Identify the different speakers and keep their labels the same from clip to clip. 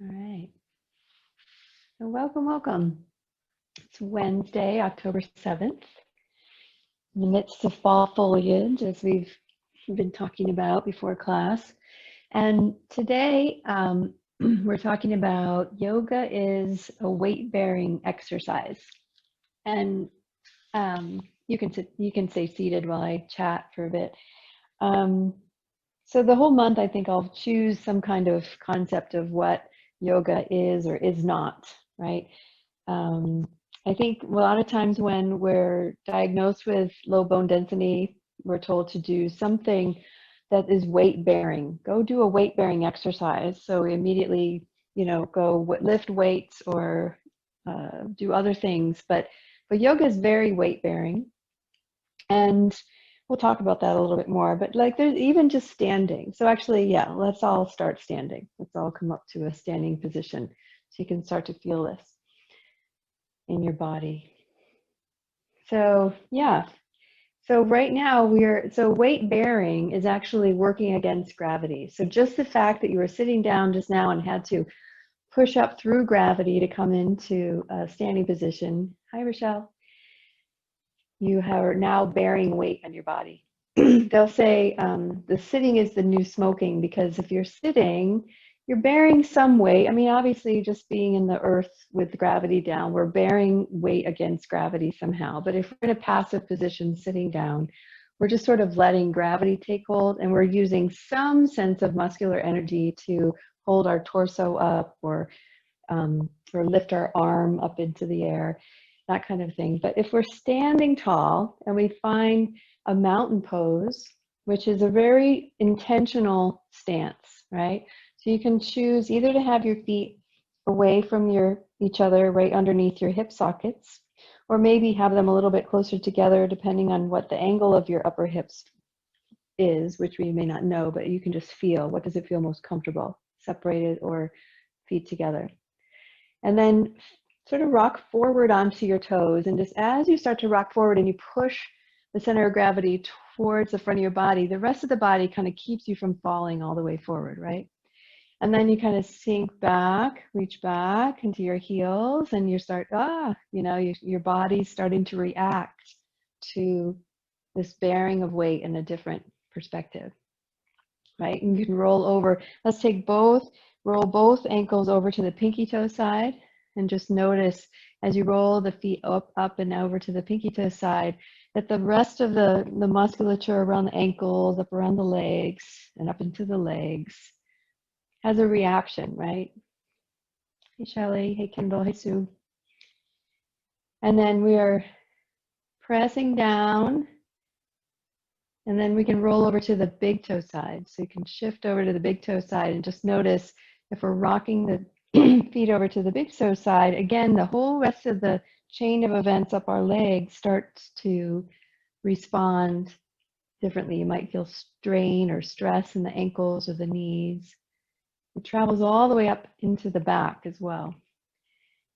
Speaker 1: All right. So welcome, welcome. It's Wednesday, October 7th, in the midst of fall foliage, as we've been talking about before class. And today we're talking about yoga is a weight-bearing exercise. And you can stay seated while I chat for a bit. So the whole month, I think I'll choose some kind of concept of what yoga is or is not, right? I think a lot of times when we're diagnosed with low bone density, we're told to do something that is weight bearing. Go do a weight bearing exercise. So we immediately, go lift weights or do other things. But yoga is very weight bearing. And we'll talk about that a little bit more, but like there's even just standing. So actually, yeah, let's all start standing. Let's all come up to a standing position so you can start to feel this in your body. So yeah, so right now weight bearing is actually working against gravity. So just the fact that you were sitting down just now and had to push up through gravity to come into a standing position. Hi, Rochelle. You are now bearing weight on your body. They'll say the sitting is the new smoking, because if you're sitting, you're bearing some weight. I mean, obviously, just being in the earth with gravity down, we're bearing weight against gravity somehow. But if we're in a passive position, sitting down, we're just sort of letting gravity take hold, and we're using some sense of muscular energy to hold our torso up or lift our arm up into the air, that kind of thing. But if we're standing tall and we find a mountain pose, which is a very intentional stance, right? So you can choose either to have your feet away from each other, right underneath your hip sockets, or maybe have them a little bit closer together, depending on what the angle of your upper hips is, which we may not know, but you can just feel, what does it feel most comfortable, separated or feet together. And then sort of rock forward onto your toes. And just as you start to rock forward and you push the center of gravity towards the front of your body, the rest of the body kind of keeps you from falling all the way forward, right? And then you kind of sink back, reach back into your heels, and you start, your body's starting to react to this bearing of weight in a different perspective, right? And you can roll over. Let's roll both ankles over to the pinky toe side. And just notice as you roll the feet up and over to the pinky toe side, that the rest of the musculature around the ankles, up around the legs, and up into the legs has a reaction, right? Hey, Shelly. Hey, Kendall. Hey, Sue. And then we are pressing down. And then we can roll over to the big toe side. So you can shift over to the big toe side and just notice if we're rocking the feet over to the big toe side, again, the whole rest of the chain of events up our legs starts to respond differently. You might feel strain or stress in the ankles or the knees. It travels all the way up into the back as well.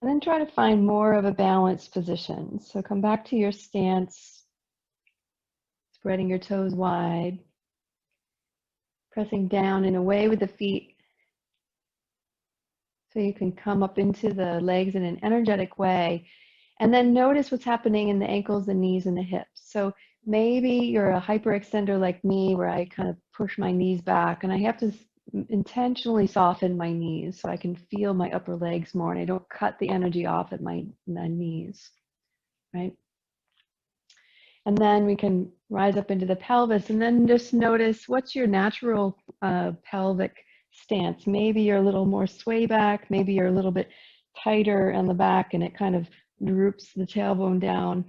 Speaker 1: And then try to find more of a balanced position. So come back to your stance, spreading your toes wide, pressing down and away with the feet, so you can come up into the legs in an energetic way. And then notice what's happening in the ankles, the knees, and the hips. So maybe you're a hyperextender like me, where I kind of push my knees back, and I have to intentionally soften my knees so I can feel my upper legs more, and I don't cut the energy off at my knees, right? And then we can rise up into the pelvis, and then just notice what's your natural pelvic stance. Maybe you're a little more sway back, maybe you're a little bit tighter on the back and it kind of droops the tailbone down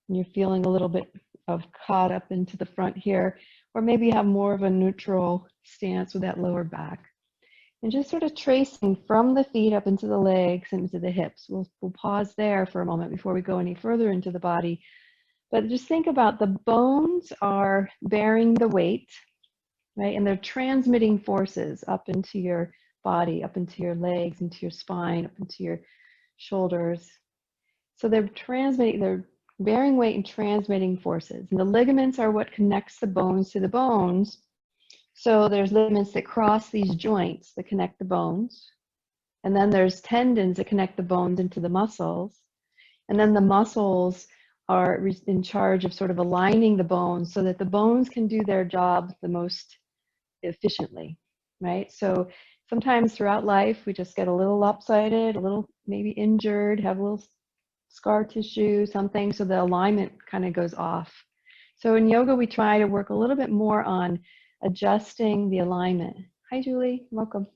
Speaker 1: and you're feeling a little bit of caught up into the front here, or maybe you have more of a neutral stance with that lower back. And just sort of tracing from the feet up into the legs and into the hips. We'll pause there for a moment before we go any further into the body. But just think about the bones are bearing the weight, right? And they're transmitting forces up into your body, up into your legs, into your spine, up into your shoulders. So they're bearing weight and transmitting forces. And the ligaments are what connects the bones to the bones. So there's ligaments that cross these joints that connect the bones. And then there's tendons that connect the bones into the muscles. And then the muscles are in charge of sort of aligning the bones so that the bones can do their job the most efficiently, right? So sometimes throughout life, we just get a little lopsided, a little maybe injured, have a little scar tissue, something, so the alignment kind of goes off. So in yoga, we try to work a little bit more on adjusting the alignment. Hi, Julie, welcome.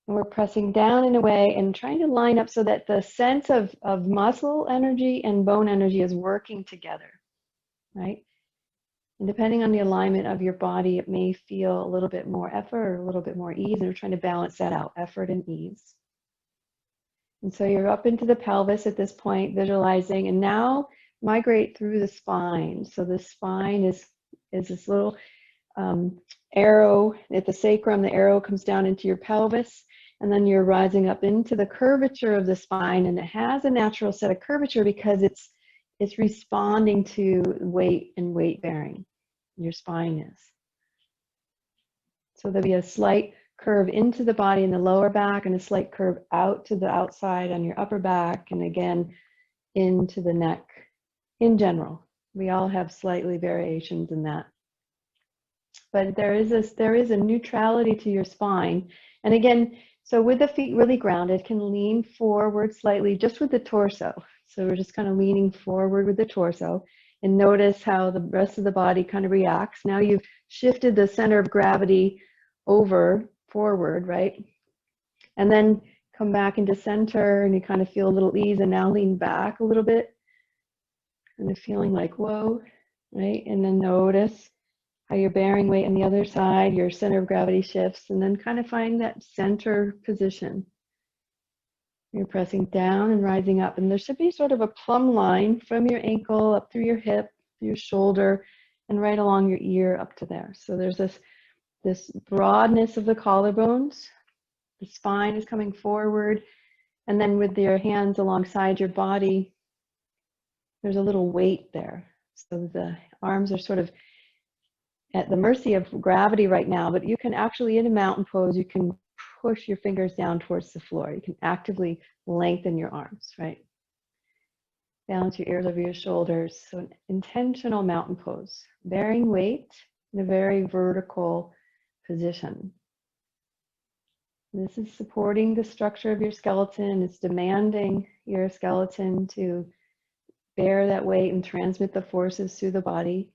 Speaker 1: And we're pressing down in a way and trying to line up so that the sense of muscle energy and bone energy is working together, right? And depending on the alignment of your body, it may feel a little bit more effort or a little bit more ease, and we're trying to balance that out, effort and ease. And so you're up into the pelvis at this point, visualizing, and now migrate through the spine. So the spine is this little arrow at the sacrum. The arrow comes down into your pelvis, and then you're rising up into the curvature of the spine, and it has a natural set of curvature because it's responding to weight and weight bearing. Your spine is. So there'll be a slight curve into the body in the lower back and a slight curve out to the outside on your upper back, and again into the neck. In general, we all have slightly variations in that. But there is a neutrality to your spine. And again, so with the feet really grounded, can lean forward slightly just with the torso. So we're just kind of leaning forward with the torso, and notice how the rest of the body kind of reacts. Now you've shifted the center of gravity over forward, right? And then come back into center, and you kind of feel a little ease, and now lean back a little bit, kind of feeling like, whoa, right? And then notice how you're bearing weight on the other side, your center of gravity shifts, and then kind of find that center position. You're pressing down and rising up, and there should be sort of a plumb line from your ankle up through your hip, through your shoulder, and right along your ear up to there. So there's this broadness of the collarbones. The spine is coming forward, and then with your hands alongside your body, there's a little weight there. So the arms are sort of at the mercy of gravity right now, but you can actually, in a mountain pose, you can push your fingers down towards the floor. You can actively lengthen your arms, right? Balance your ears over your shoulders. So an intentional mountain pose, bearing weight in a very vertical position. This is supporting the structure of your skeleton. It's demanding your skeleton to bear that weight and transmit the forces through the body.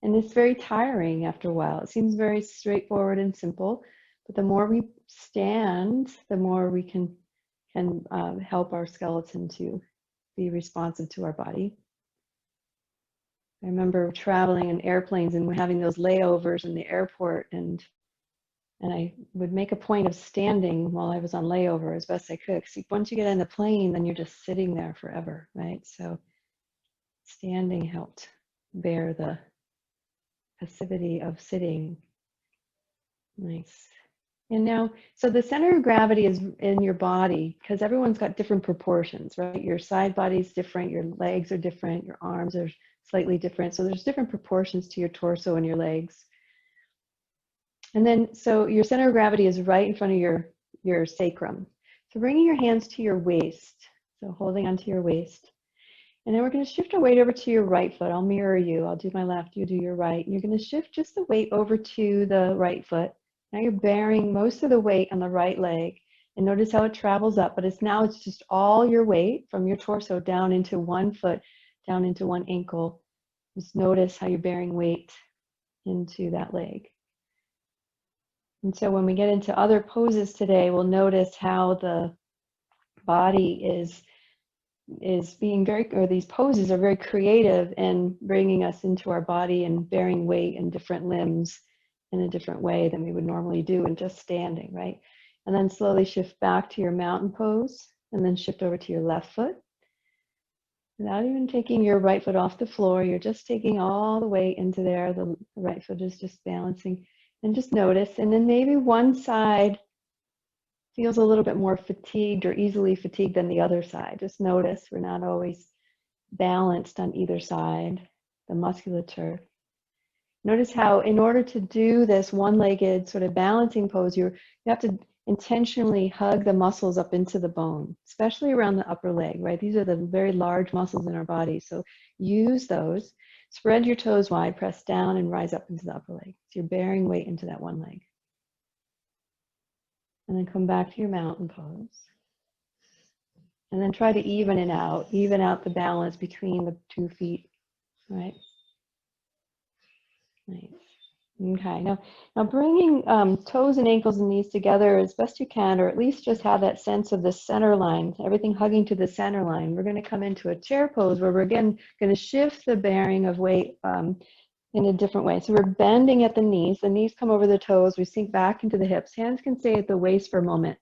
Speaker 1: And it's very tiring after a while. It seems very straightforward and simple, but the more we stand, the more we can help our skeleton to be responsive to our body. I remember traveling in airplanes and having those layovers in the airport, and I would make a point of standing while I was on layover as best I could. Because once you get in the plane, then you're just sitting there forever, right? So standing helped bear the passivity of sitting. Nice. And now, so the center of gravity is in your body because everyone's got different proportions, right? Your side body is different, your legs are different, your arms are slightly different. So there's different proportions to your torso and your legs. And then, so your center of gravity is right in front of your sacrum. So bringing your hands to your waist, so holding onto your waist. And then we're going to shift our weight over to your right foot. I'll mirror you. I'll do my left, you do your right. And you're going to shift just the weight over to the right foot. Now you're bearing most of the weight on the right leg. And notice how it travels up, but it's just all your weight from your torso down into one foot, down into one ankle. Just notice how you're bearing weight into that leg. And so when we get into other poses today, we'll notice how the body is being these poses are very creative in bringing us into our body and bearing weight in different limbs in a different way than we would normally do in just standing, right? And then slowly shift back to your mountain pose, and then shift over to your left foot. Without even taking your right foot off the floor, you're just taking all the weight into there. The right foot is just balancing, and just notice. And then maybe one side feels a little bit more fatigued or easily fatigued than the other side. Just notice we're not always balanced on either side, the musculature. Notice how in order to do this one-legged sort of balancing pose, you have to intentionally hug the muscles up into the bone, especially around the upper leg, right? These are the very large muscles in our body. So use those. Spread your toes wide, press down and rise up into the upper leg. So you're bearing weight into that one leg. And then come back to your mountain pose. And then try to even out the balance between the 2 feet, right? Nice. Okay, now bringing toes and ankles and knees together as best you can, or at least just have that sense of the center line, everything hugging to the center line. We're going to come into a chair pose where we're again going to shift the bearing of weight in a different way. So we're bending at the knees come over the toes, we sink back into the hips. Hands can stay at the waist for a moment.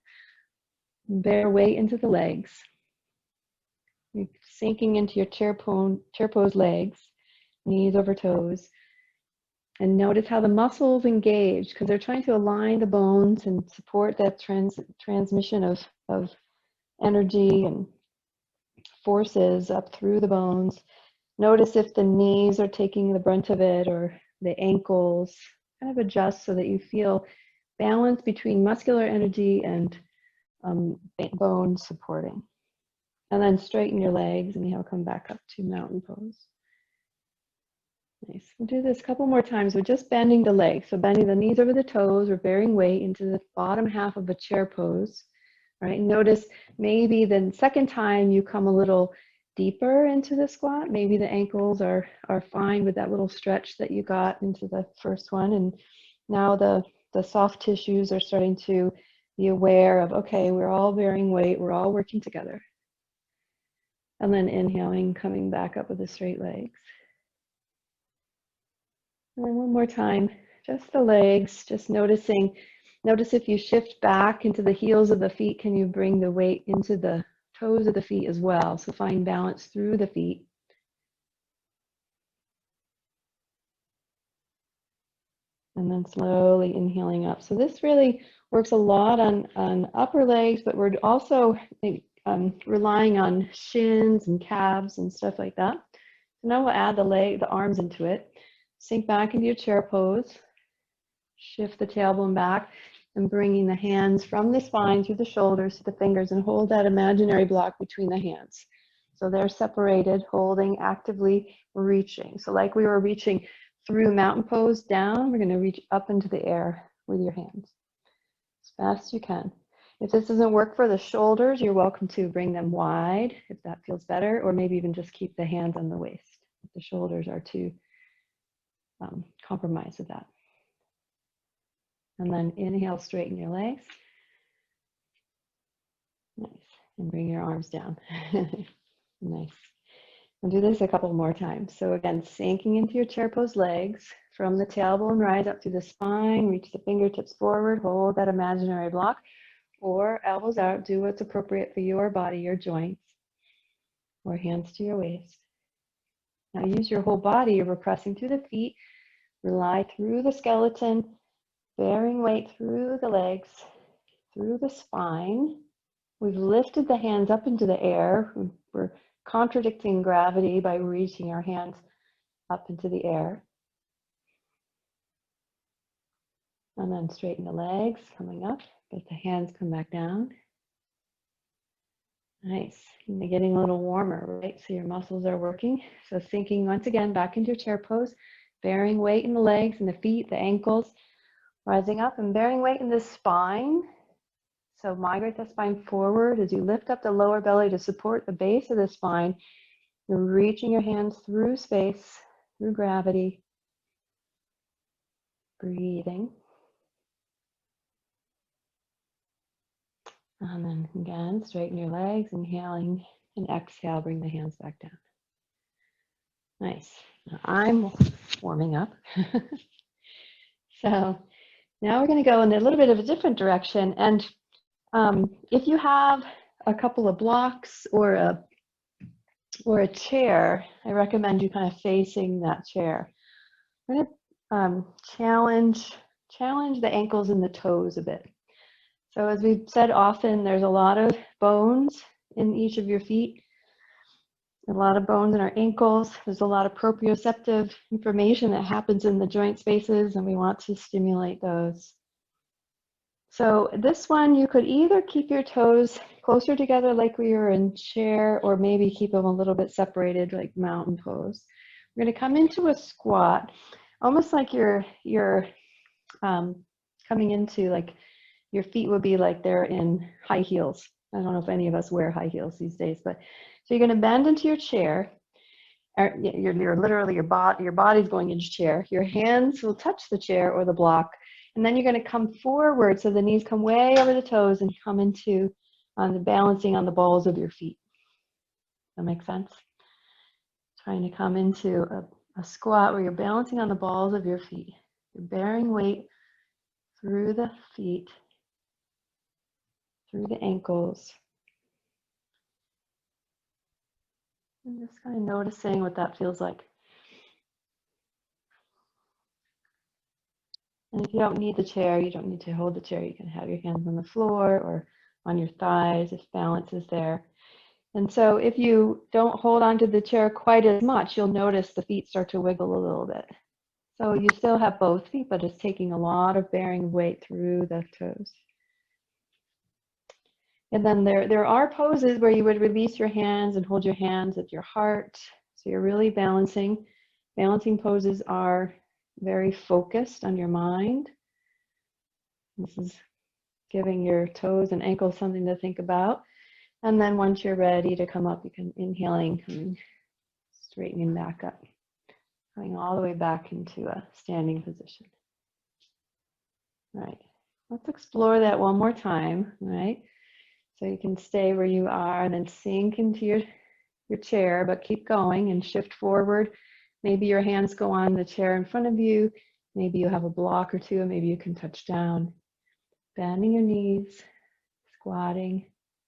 Speaker 1: Bear weight into the legs. You're sinking into your chair pose legs, knees over toes. And notice how the muscles engage because they're trying to align the bones and support that transmission of energy and forces up through the bones. Notice if the knees are taking the brunt of it or the ankles. Kind of adjust so that you feel balance between muscular energy and bone supporting. And then straighten your legs and you'll come back up to mountain pose. Nice. We'll do this a couple more times. We're just bending the legs. So bending the knees over the toes, we're bearing weight into the bottom half of a chair pose. Right? Notice maybe the second time you come a little deeper into the squat. Maybe the ankles are fine with that little stretch that you got into the first one. And now the soft tissues are starting to be aware of, okay, we're all bearing weight. We're all working together. And then inhaling, coming back up with the straight legs. And then one more time, just the legs, just notice if you shift back into the heels of the feet, can you bring the weight into the toes of the feet as well? So find balance through the feet. And then slowly inhaling up. So this really works a lot on upper legs, but we're also relying on shins and calves and stuff like that. So now we'll add the arms into it. Sink back into your chair pose. Shift the tailbone back and bringing the hands from the spine through the shoulders to the fingers and hold that imaginary block between the hands. So they're separated, holding, actively reaching. So like we were reaching through mountain pose down, we're going to reach up into the air with your hands as fast as you can. If this doesn't work for the shoulders, you're welcome to bring them wide if that feels better, or maybe even just keep the hands on the waist if the shoulders are too compromised with that. And then inhale, straighten your legs. Nice. And bring your arms down. Nice. And do this a couple more times. So again, sinking into your chair pose legs. From the tailbone, rise up through the spine, reach the fingertips forward, hold that imaginary block, or elbows out, do what's appropriate for your body, your joints, or hands to your waist. Now use your whole body. You're pressing through the feet, rely through the skeleton, bearing weight through the legs, through the spine. We've lifted the hands up into the air. We're contradicting gravity by reaching our hands up into the air. And then straighten the legs, coming up. Let the hands come back down. Nice. And they're getting a little warmer, right? So your muscles are working. So sinking once again back into your chair pose, bearing weight in the legs and the feet, the ankles. Rising up and bearing weight in the spine. So migrate the spine forward as you lift up the lower belly to support the base of the spine. You're reaching your hands through space, through gravity. Breathing. And then again, straighten your legs, inhaling and exhale, bring the hands back down. Nice. Now I'm warming up. So now we're going to go in a little bit of a different direction. And if you have a couple of blocks or a chair, I recommend you kind of facing that chair. We're going to challenge the ankles and the toes a bit. So as we've said often, there's a lot of bones in each of your feet. A lot of bones in our ankles. There's a lot of proprioceptive information that happens in the joint spaces, and we want to stimulate those. So this one, you could either keep your toes closer together like we were in chair, or maybe keep them a little bit separated like mountain pose. We're going to come into a squat, almost like you're coming into, like your feet would be like they're in high heels. I don't know if any of us wear high heels these days, but so you're going to bend into your chair. You're literally, your body's going into chair. Your hands will touch the chair or the block, and then you're going to come forward so the knees come way over the toes and come into the balancing on the balls of your feet. That makes sense? Trying to come into a squat where you're balancing on the balls of your feet. You're bearing weight through the feet, through the ankles. And just kind of noticing what that feels like. And if you don't need the chair, you don't need to hold the chair. You can have your hands on the floor or on your thighs if balance is there. And so if you don't hold onto the chair quite as much, you'll notice the feet start to wiggle a little bit. So you still have both feet, but it's taking a lot of bearing weight through the toes. And then there are poses where you would release your hands and hold your hands at your heart. So you're really balancing. Balancing poses are very focused on your mind. This is giving your toes and ankles something to think about. And then once you're ready to come up, you can inhaling, coming, straightening back up, coming all the way back into a standing position. All right, let's explore that one more time, right? So you can stay where you are and then sink into your chair, but keep going and shift forward. Maybe your hands go on the chair in front of you. Maybe you have a block or two, and maybe you can touch down. Bending your knees, squatting,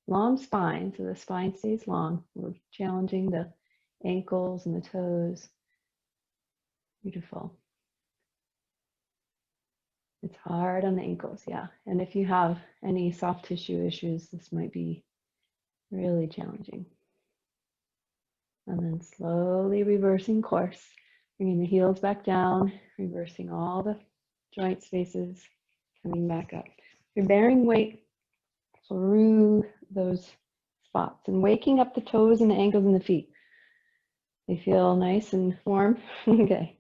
Speaker 1: long spine, so the spine stays long. We're challenging the ankles and the toes. Beautiful. It's hard on the ankles, yeah. And if you have any soft tissue issues, this might be really challenging. And then slowly reversing course, bringing the heels back down, reversing all the joint spaces, coming back up. You're bearing weight through those spots and waking up the toes and the ankles and the feet. They feel nice and warm. Okay,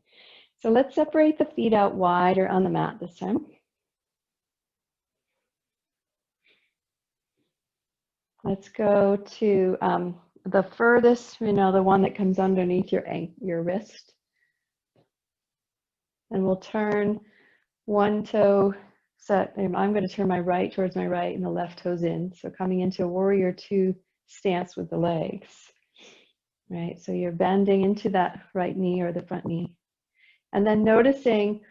Speaker 1: so let's separate the feet out wider on the mat this time. Let's go to the furthest, the one that comes underneath your wrist. And we'll turn one toe set. I'm going to turn my right towards my right and the left toes in. So coming into a warrior two stance with the legs. Right, so you're bending into that right knee or the front knee. And then noticing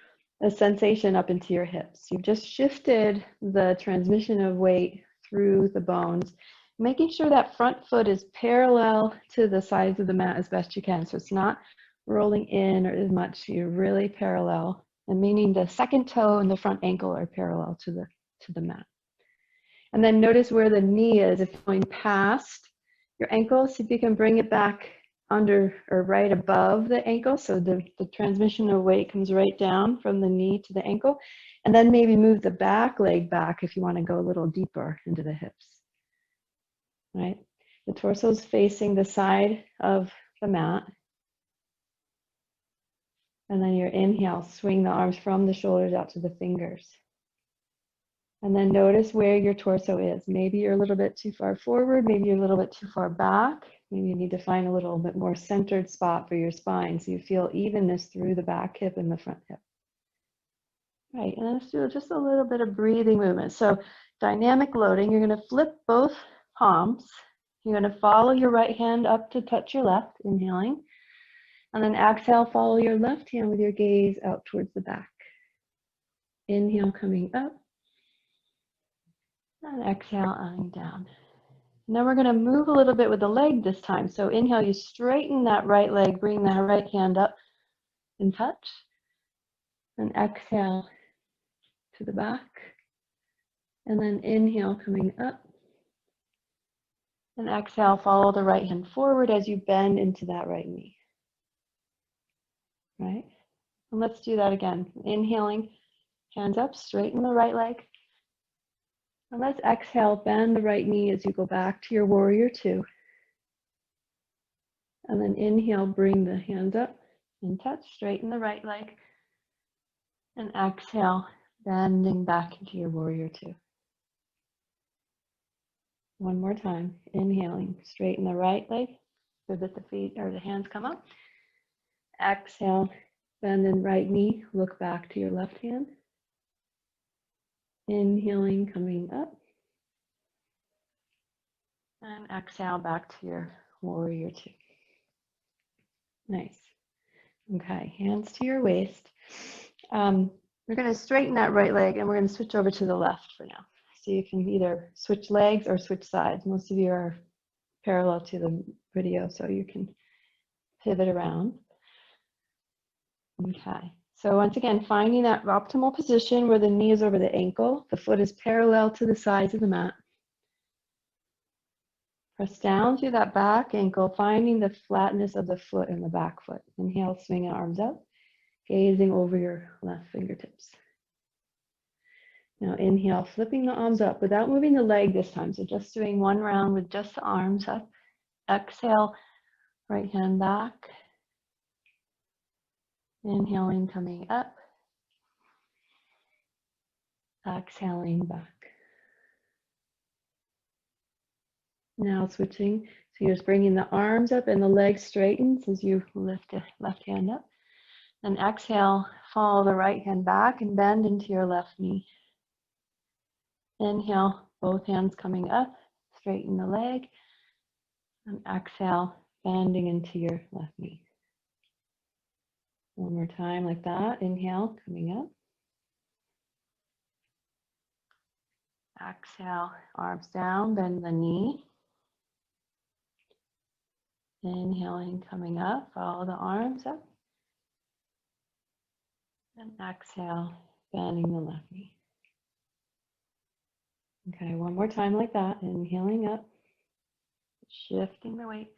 Speaker 1: a sensation up into your hips. You've just shifted the transmission of weight through the bones, making sure that front foot is parallel to the sides of the mat as best you can. So it's not rolling in or as much, you're really parallel, and meaning the second toe and the front ankle are parallel to the mat. And then notice where the knee is, if going past your ankle, see if you can bring it back under or right above the ankle, so the transmission of weight comes right down from the knee to the ankle, and then maybe move the back leg back if you want to go a little deeper into the hips. Right, the torso is facing the side of the mat, and then your inhale, swing the arms from the shoulders out to the fingers. And then notice where your torso is. Maybe you're a little bit too far forward, maybe you're a little bit too far back. Maybe you need to find a little bit more centered spot for your spine so you feel evenness through the back hip and the front hip. Right, and let's do just a little bit of breathing movement. So dynamic loading, you're going to flip both palms. You're going to follow your right hand up to touch your left, inhaling. And then exhale, follow your left hand with your gaze out towards the back. Inhale, coming up. And exhale, on down. Now we're going to move a little bit with the leg this time. So inhale, you straighten that right leg, bring that right hand up and touch. And exhale to the back. And then inhale, coming up. And exhale, follow the right hand forward as you bend into that right knee. Right? And let's do that again. Inhaling, hands up, straighten the right leg. And let's exhale, bend the right knee as you go back to your warrior two. And then inhale, bring the hands up and touch, straighten the right leg. And exhale, bending back into your warrior two. One more time, inhaling, straighten the right leg so that the feet or the hands come up. Exhale, bend the right knee, look back to your left hand. Inhaling, coming up. And exhale back to your warrior two. Nice. Okay, hands to your waist. We're going to straighten that right leg and we're going to switch over to the left for now. So you can either switch legs or switch sides. Most of you are parallel to the video, so you can pivot around. Okay, so once again, finding that optimal position where the knee is over the ankle, the foot is parallel to the sides of the mat. Press down through that back ankle, finding the flatness of the foot and the back foot. Inhale, swing your arms up, gazing over your left fingertips. Now inhale, flipping the arms up without moving the leg this time. So just doing one round with just the arms up. Exhale, right hand back. Inhaling, coming up. Exhaling back. Now switching, so you're just bringing the arms up and the legs straightens as you lift the left hand up. Then exhale, follow the right hand back and bend into your left knee. Inhale, both hands coming up, straighten the leg. And exhale, bending into your left knee. One more time like that. Inhale, coming up. Exhale, arms down, bend the knee. Inhaling, coming up, follow the arms up. And exhale, bending the left knee. Okay, one more time like that. Inhaling up, shifting the weight.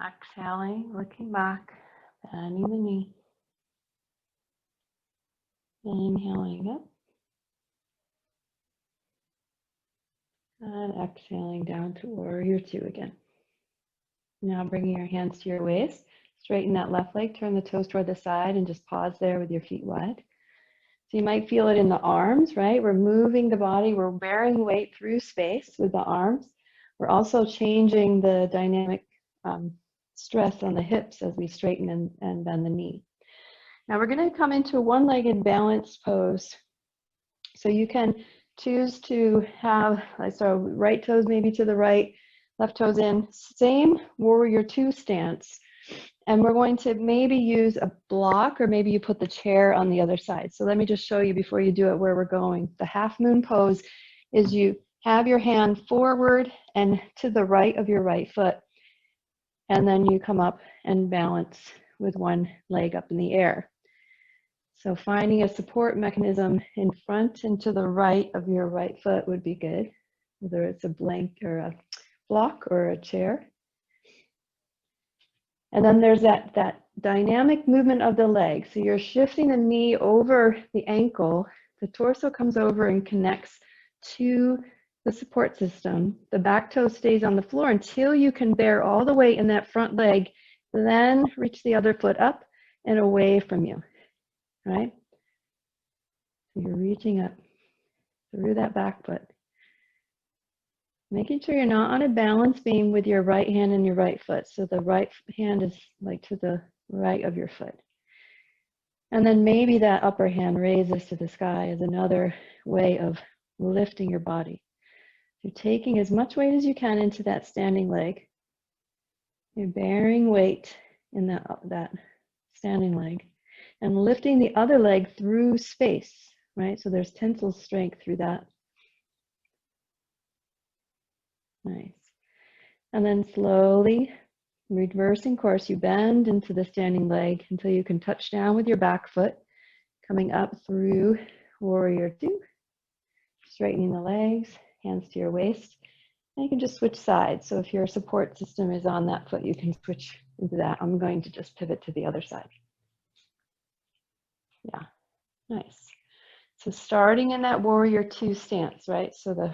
Speaker 1: Exhaling, looking back, bending the knee. Inhaling up. And exhaling down to warrior two again. Now bringing your hands to your waist, straighten that left leg, turn the toes toward the side and just pause there with your feet wide. So you might feel it in the arms, right? We're moving the body, we're bearing weight through space with the arms. We're also changing the dynamic stress on the hips as we straighten and bend the knee. Now we're going to come into a one-legged balanced pose. So you can choose to have, so right toes maybe to the right, left toes in, same warrior two stance. And we're going to maybe use a block, or maybe you put the chair on the other side. So let me just show you before you do it where we're going. The half moon pose is you have your hand forward and to the right of your right foot. And then you come up and balance with one leg up in the air. So finding a support mechanism in front and to the right of your right foot would be good, whether it's a blank or a block or a chair. And then there's that dynamic movement of the leg. So you're shifting the knee over the ankle. The torso comes over and connects to the support system. The back toe stays on the floor until you can bear all the weight in that front leg. Then reach the other foot up and away from you, right? So you're reaching up through that back foot. Making sure you're not on a balance beam with your right hand and your right foot. So the right hand is like to the right of your foot. And then maybe that upper hand raises to the sky is another way of lifting your body. You're taking as much weight as you can into that standing leg. You're bearing weight in that standing leg and lifting the other leg through space, right? So there's tensile strength through that. Nice. And then slowly reversing course, you bend into the standing leg until you can touch down with your back foot, coming up through warrior two, straightening the legs, hands to your waist. And you can just switch sides. So if your support system is on that foot, you can switch into that. I'm going to just pivot to the other side. Yeah, nice. So starting in that warrior two stance, right? So the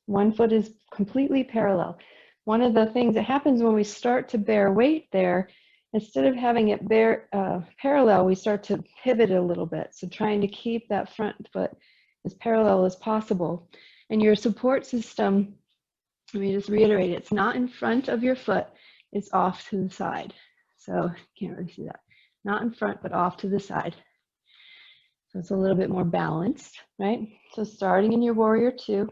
Speaker 1: one foot is completely parallel. One of the things that happens when we start to bear weight there, instead of having it parallel, we start to pivot a little bit. So trying to keep that front foot as parallel as possible. And your support system, let me just reiterate, it's not in front of your foot, it's off to the side. So you can't really see that. Not in front, but off to the side. So it's a little bit more balanced, right? So starting in your warrior two,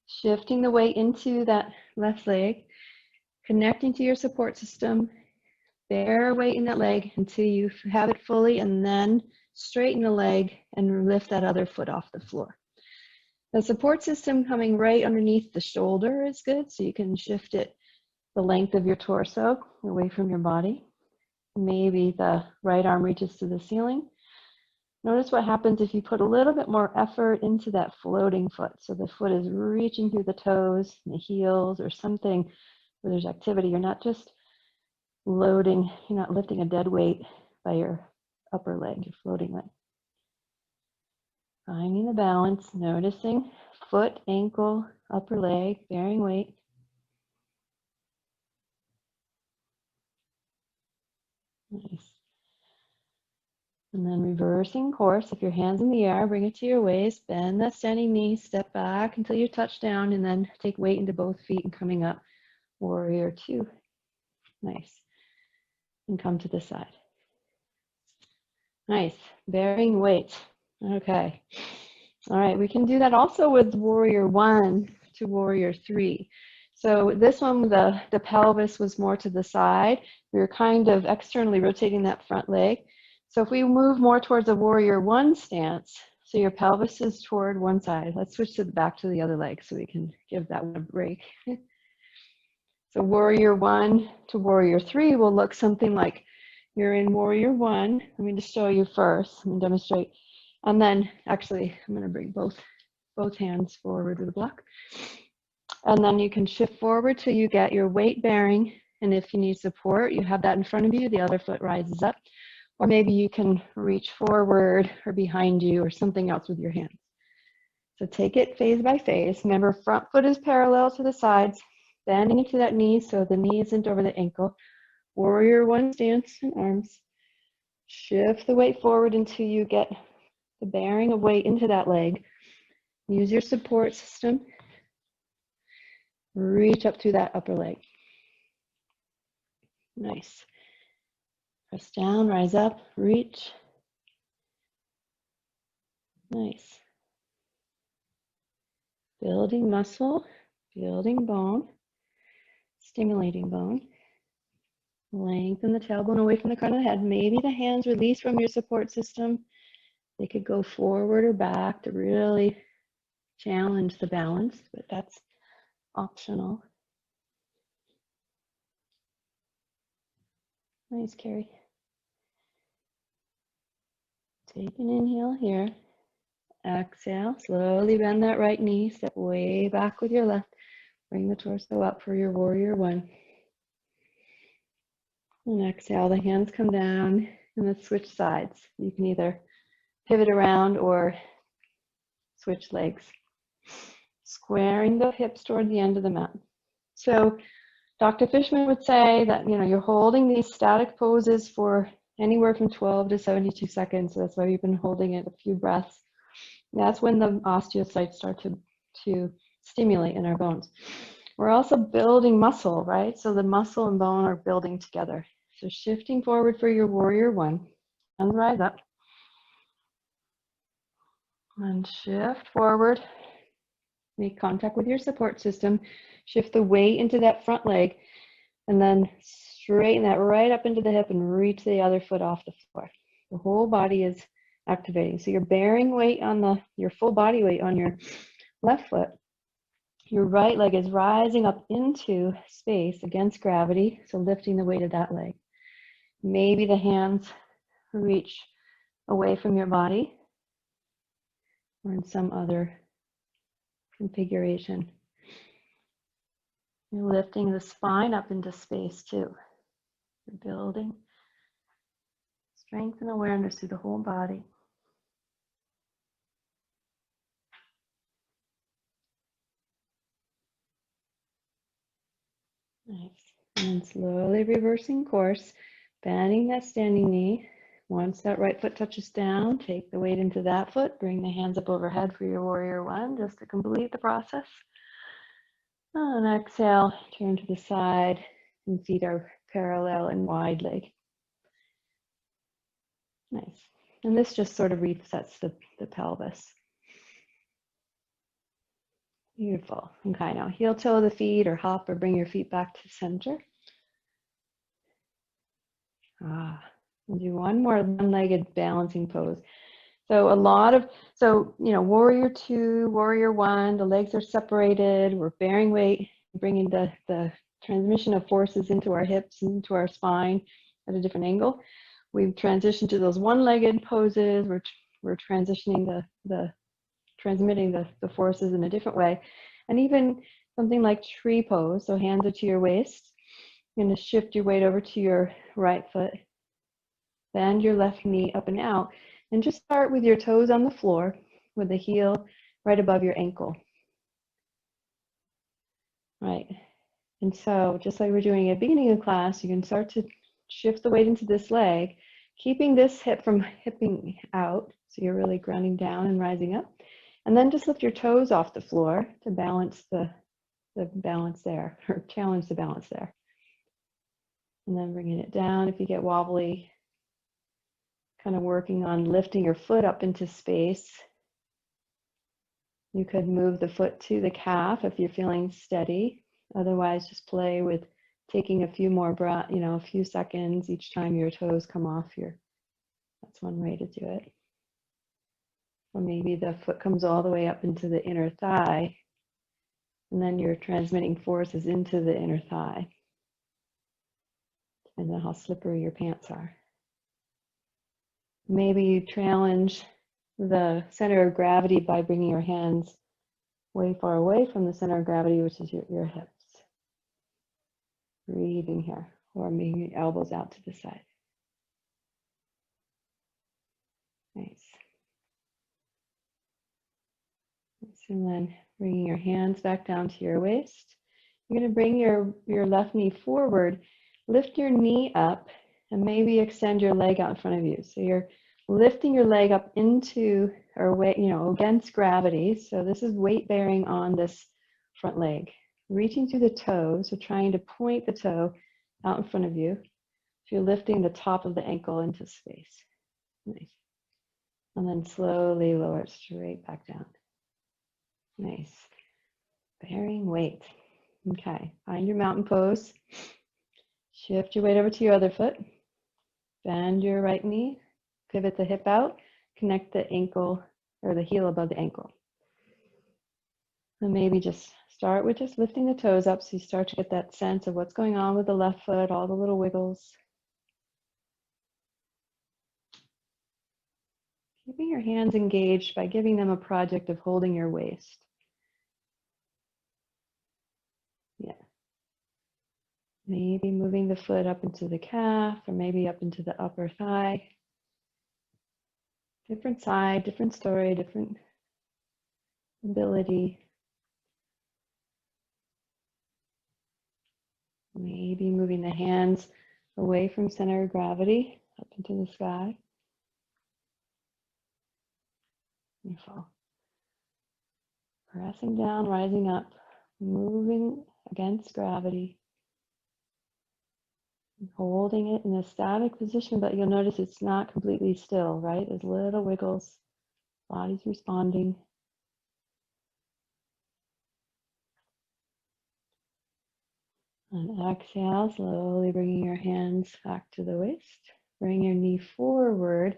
Speaker 1: shifting the weight into that left leg, connecting to your support system, bear weight in that leg until you have it fully, and then straighten the leg and lift that other foot off the floor. The support system coming right underneath the shoulder is good, so you can shift it the length of your torso away from your body. Maybe the right arm reaches to the ceiling. Notice what happens if you put a little bit more effort into that floating foot. So the foot is reaching through the toes, the heels, or something where there's activity. You're not just loading, you're not lifting a dead weight by your upper leg, your floating leg. Finding the balance, noticing foot, ankle, upper leg, bearing weight. Nice. And then reversing course. If your hand's in the air, bring it to your waist, bend that standing knee, step back until you touch down, and then take weight into both feet and coming up. Warrior two. Nice. And come to the side. Nice. Bearing weight. Okay. All right, we can do that also with warrior one to warrior three. So this one, the pelvis was more to the side. We were kind of externally rotating that front leg. So if we move more towards a warrior one stance, so your pelvis is toward one side. Let's switch to the back to the other leg so we can give that one a break. So warrior one to warrior three will look something like you're in warrior one. Let me just show you first and demonstrate. And then actually, I'm going to bring both hands forward to the block. And then you can shift forward till you get your weight bearing. And if you need support, you have that in front of you, the other foot rises up. Or maybe you can reach forward or behind you or something else with your hands. So take it phase by phase. Remember, front foot is parallel to the sides, bending into that knee so the knee isn't over the ankle. Warrior one stance and arms. Shift the weight forward until you get the bearing of weight into that leg. Use your support system. Reach up through that upper leg. Nice. Press down, rise up, reach. Nice. Building muscle, building bone, stimulating bone. Lengthen the tailbone away from the crown of the head. Maybe the hands release from your support system. They could go forward or back to really challenge the balance, but that's optional. Nice, Carrie. Take an inhale here. Exhale, slowly bend that right knee, step way back with your left. Bring the torso up for your warrior one. And exhale, the hands come down and let's switch sides. You can either pivot around or switch legs. Squaring the hips toward the end of the mat. So Dr. Fishman would say that, you're holding these static poses for anywhere from 12 to 72 seconds. So that's why we've been holding it a few breaths. That's when the osteocytes start to stimulate in our bones. We're also building muscle, right? So the muscle and bone are building together. So shifting forward for your warrior one, and rise up. And shift forward. Make contact with your support system. Shift the weight into that front leg, and then straighten that right up into the hip and reach the other foot off the floor. The whole body is activating. So you're bearing weight on your full body weight on your left foot. Your right leg is rising up into space against gravity, so lifting the weight of that leg. Maybe the hands reach away from your body or in some other configuration. You're lifting the spine up into space too. You're building strength and awareness through the whole body. Nice. And slowly reversing course, bending that standing knee. Once that right foot touches down, take the weight into that foot, bring the hands up overhead for your warrior one, just to complete the process. And exhale, turn to the side, and feet are parallel and wide leg. Nice. And this just sort of resets the pelvis. Beautiful. Okay, now heel toe the feet or hop or bring your feet back to center. We'll do one more one-legged balancing pose. So warrior two, warrior one, the legs are separated, we're bearing weight, bringing the transmission of forces into our hips, into our spine at a different angle. We've transitioned to those one-legged poses. We're transitioning transmitting the forces in a different way. And even something like tree pose, so hands are to your waist. You're going to shift your weight over to your right foot. Bend your left knee up and out. And just start with your toes on the floor with the heel right above your ankle. Right. And so just like we're doing at the beginning of class, you can start to shift the weight into this leg, keeping this hip from hipping out. So you're really grounding down and rising up. And then just lift your toes off the floor to balance the balance there, or challenge the balance there. And then bringing it down. If you get wobbly, kind of working on lifting your foot up into space. You could move the foot to the calf if you're feeling steady. Otherwise, just play with taking a few more breath, a few seconds each time your toes come off that's one way to do it. Or maybe the foot comes all the way up into the inner thigh, and then you're transmitting forces into the inner thigh. Depends on how slippery your pants are. Maybe you challenge the center of gravity by bringing your hands way far away from the center of gravity, which is your hips. Breathing here, or maybe elbows out to the side. Nice. And then bringing your hands back down to your waist. You're going to bring your left knee forward, lift your knee up, and maybe extend your leg out in front of you. So you're lifting your leg up into, or weight, against gravity. So this is weight bearing on this front leg. Reaching through the toes, so trying to point the toe out in front of you. So you're lifting the top of the ankle into space. Nice. And then slowly lower it straight back down. Nice. Bearing weight. Okay, find your mountain pose. Shift your weight over to your other foot. Bend your right knee. Pivot the hip out. Connect the ankle or the heel above the ankle. And maybe just start with just lifting the toes up so you start to get that sense of what's going on with the left foot, all the little wiggles. Keeping your hands engaged by giving them a project of holding your waist. Yeah. Maybe moving the foot up into the calf or maybe up into the upper thigh. Different side, different story, different ability. Maybe moving the hands away from center of gravity, up into the sky. Beautiful. Pressing down, rising up, moving against gravity. Holding it in a static position, but you'll notice it's not completely still, right? There's little wiggles, body's responding. And exhale, slowly bringing your hands back to the waist. Bring your knee forward.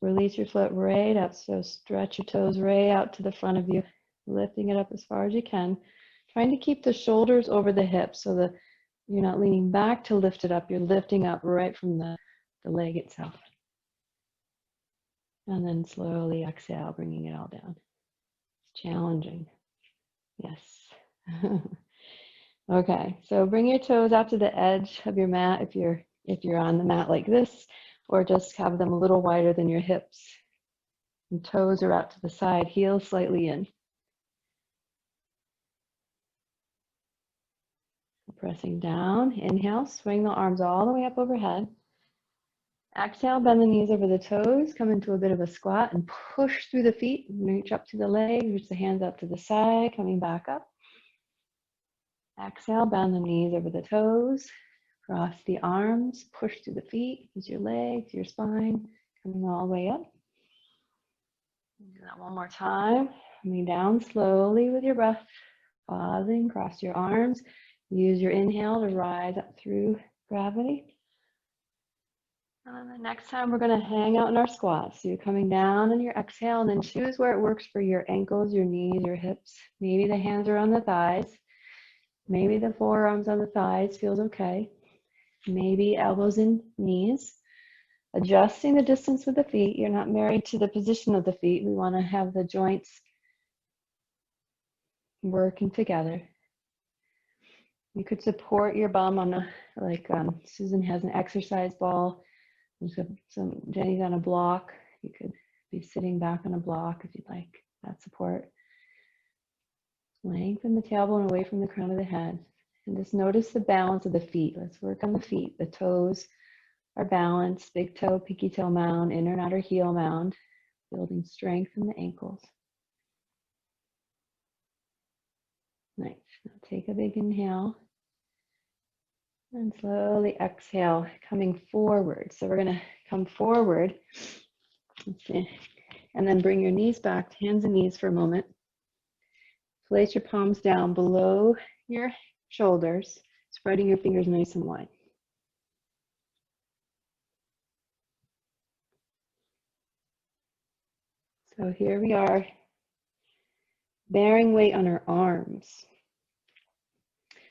Speaker 1: Release your foot right up, so stretch your toes right out to the front of you, lifting it up as far as you can. Trying to keep the shoulders over the hips so that you're not leaning back to lift it up, you're lifting up right from the leg itself. And then slowly exhale, bringing it all down. It's challenging. Yes. Okay, so bring your toes out to the edge of your mat if you're on the mat like this, or just have them a little wider than your hips. And toes are out to the side, heels slightly in. Pressing down, inhale, swing the arms all the way up overhead. Exhale, bend the knees over the toes, come into a bit of a squat and push through the feet. Reach up to the legs, reach the hands out to the side, coming back up. Exhale, bend the knees over the toes, cross the arms, push through the feet, use your legs, your spine, coming all the way up. Do that one more time. Coming down slowly with your breath, pausing, cross your arms. Use your inhale to rise up through gravity. And then the next time we're going to hang out in our squats. So you're coming down on your exhale, and then choose where it works for your ankles, your knees, your hips. Maybe the hands are on the thighs. Maybe the forearms on the thighs feels okay. Maybe elbows and knees. Adjusting the distance with the feet. You're not married to the position of the feet. We want to have the joints working together. You could support your bum on a, like Susan has an exercise ball. Jenny's on a block. You could be sitting back on a block if you'd like that support. Lengthen the tailbone away from the crown of the head. And just notice the balance of the feet. Let's work on the feet. The toes are balanced. Big toe, pinky toe mound, inner and outer heel mound. Building strength in the ankles. Nice. Now take a big inhale. And slowly exhale, coming forward. So we're going to come forward. Let's see. And then bring your knees back, hands and knees for a moment. Place your palms down below your shoulders, spreading your fingers nice and wide. So here we are, bearing weight on our arms.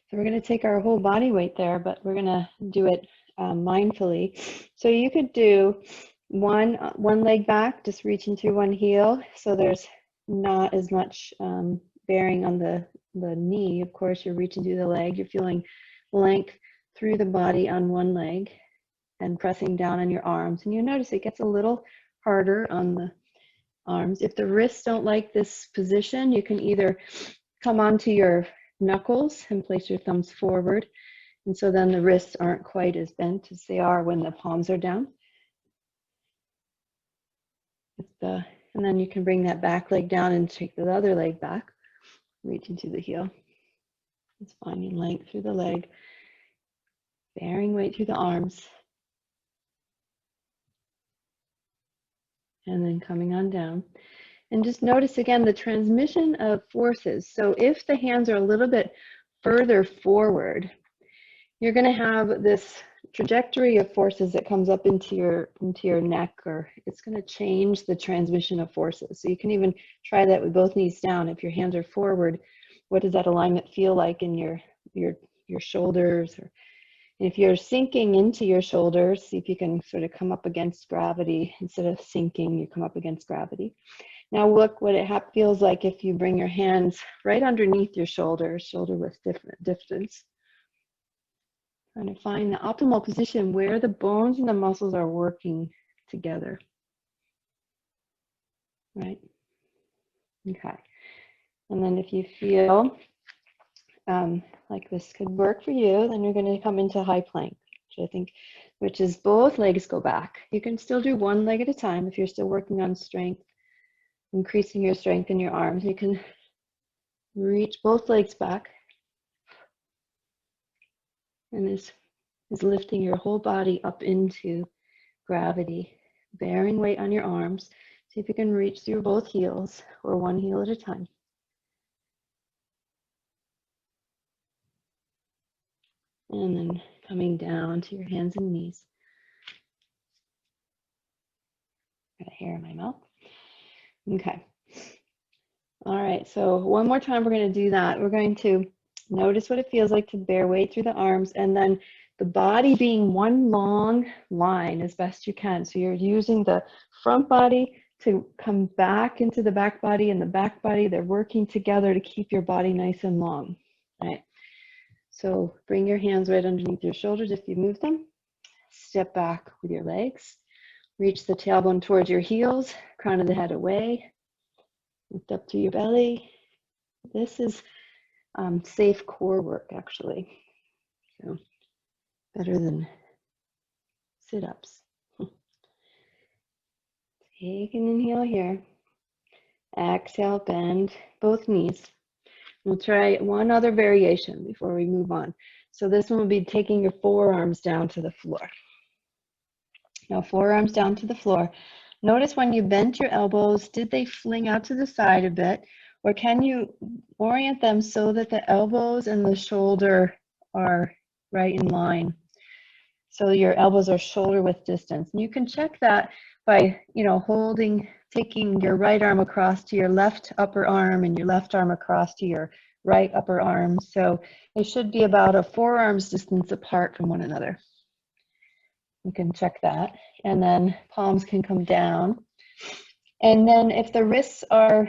Speaker 1: So we're going to take our whole body weight there, but we're going to do it mindfully. So you could do one leg back, just reaching through one heel. So there's not as much bearing on the knee. Of course, you're reaching through the leg. You're feeling length through the body on one leg and pressing down on your arms. And you notice it gets a little harder on the arms. If the wrists don't like this position, you can either come onto your knuckles and place your thumbs forward, and so then the wrists aren't quite as bent as they are when the palms are down. And then you can bring that back leg down and take the other leg back, reaching to the heel. Just finding length through the leg, bearing weight through the arms, and then coming on down. And just notice again the transmission of forces. So if the hands are a little bit further forward, you're going to have this trajectory of forces that comes up into your neck, or it's going to change the transmission of forces. So you can even try that with both knees down. If your hands are forward, what does that alignment feel like in your shoulders? Or if you're sinking into your shoulders, see if you can sort of come up against gravity. Instead of sinking, you come up against gravity. Now look what it feels like if you bring your hands right underneath your shoulders, shoulder width distance. Trying to find the optimal position where the bones and the muscles are working together. Right? Okay. And then if you feel like this could work for you, then you're going to come into high plank, which is both legs go back. You can still do one leg at a time if you're still working on strength. Increasing your strength in your arms. You can reach both legs back, and this is lifting your whole body up into gravity, bearing weight on your arms. See if you can reach through both heels or one heel at a time. And then coming down to your hands and knees. Got hair in my mouth. Okay. All right, so one more time we're going to do that. We're going to notice what it feels like to bear weight through the arms, and then the body being one long line as best you can. So you're using the front body to come back into the back body, and the back body, they're working together to keep your body nice and long, right? So bring your hands right underneath your shoulders if you move them. Step back with your legs. Reach the tailbone towards your heels, crown of the head away. Lift up to your belly. This is safe core work, actually. So better than sit-ups. Take an inhale here. Exhale, bend both knees. We'll try one other variation before we move on. So this one will be taking your forearms down to the floor. Now forearms down to the floor. Notice when you bent your elbows, did they fling out to the side a bit? Or can you orient them so that the elbows and the shoulder are right in line? So your elbows are shoulder width distance. And you can check that by, taking your right arm across to your left upper arm and your left arm across to your right upper arm. So they should be about a forearm's distance apart from one another. You can check that. And then palms can come down. And then if the wrists are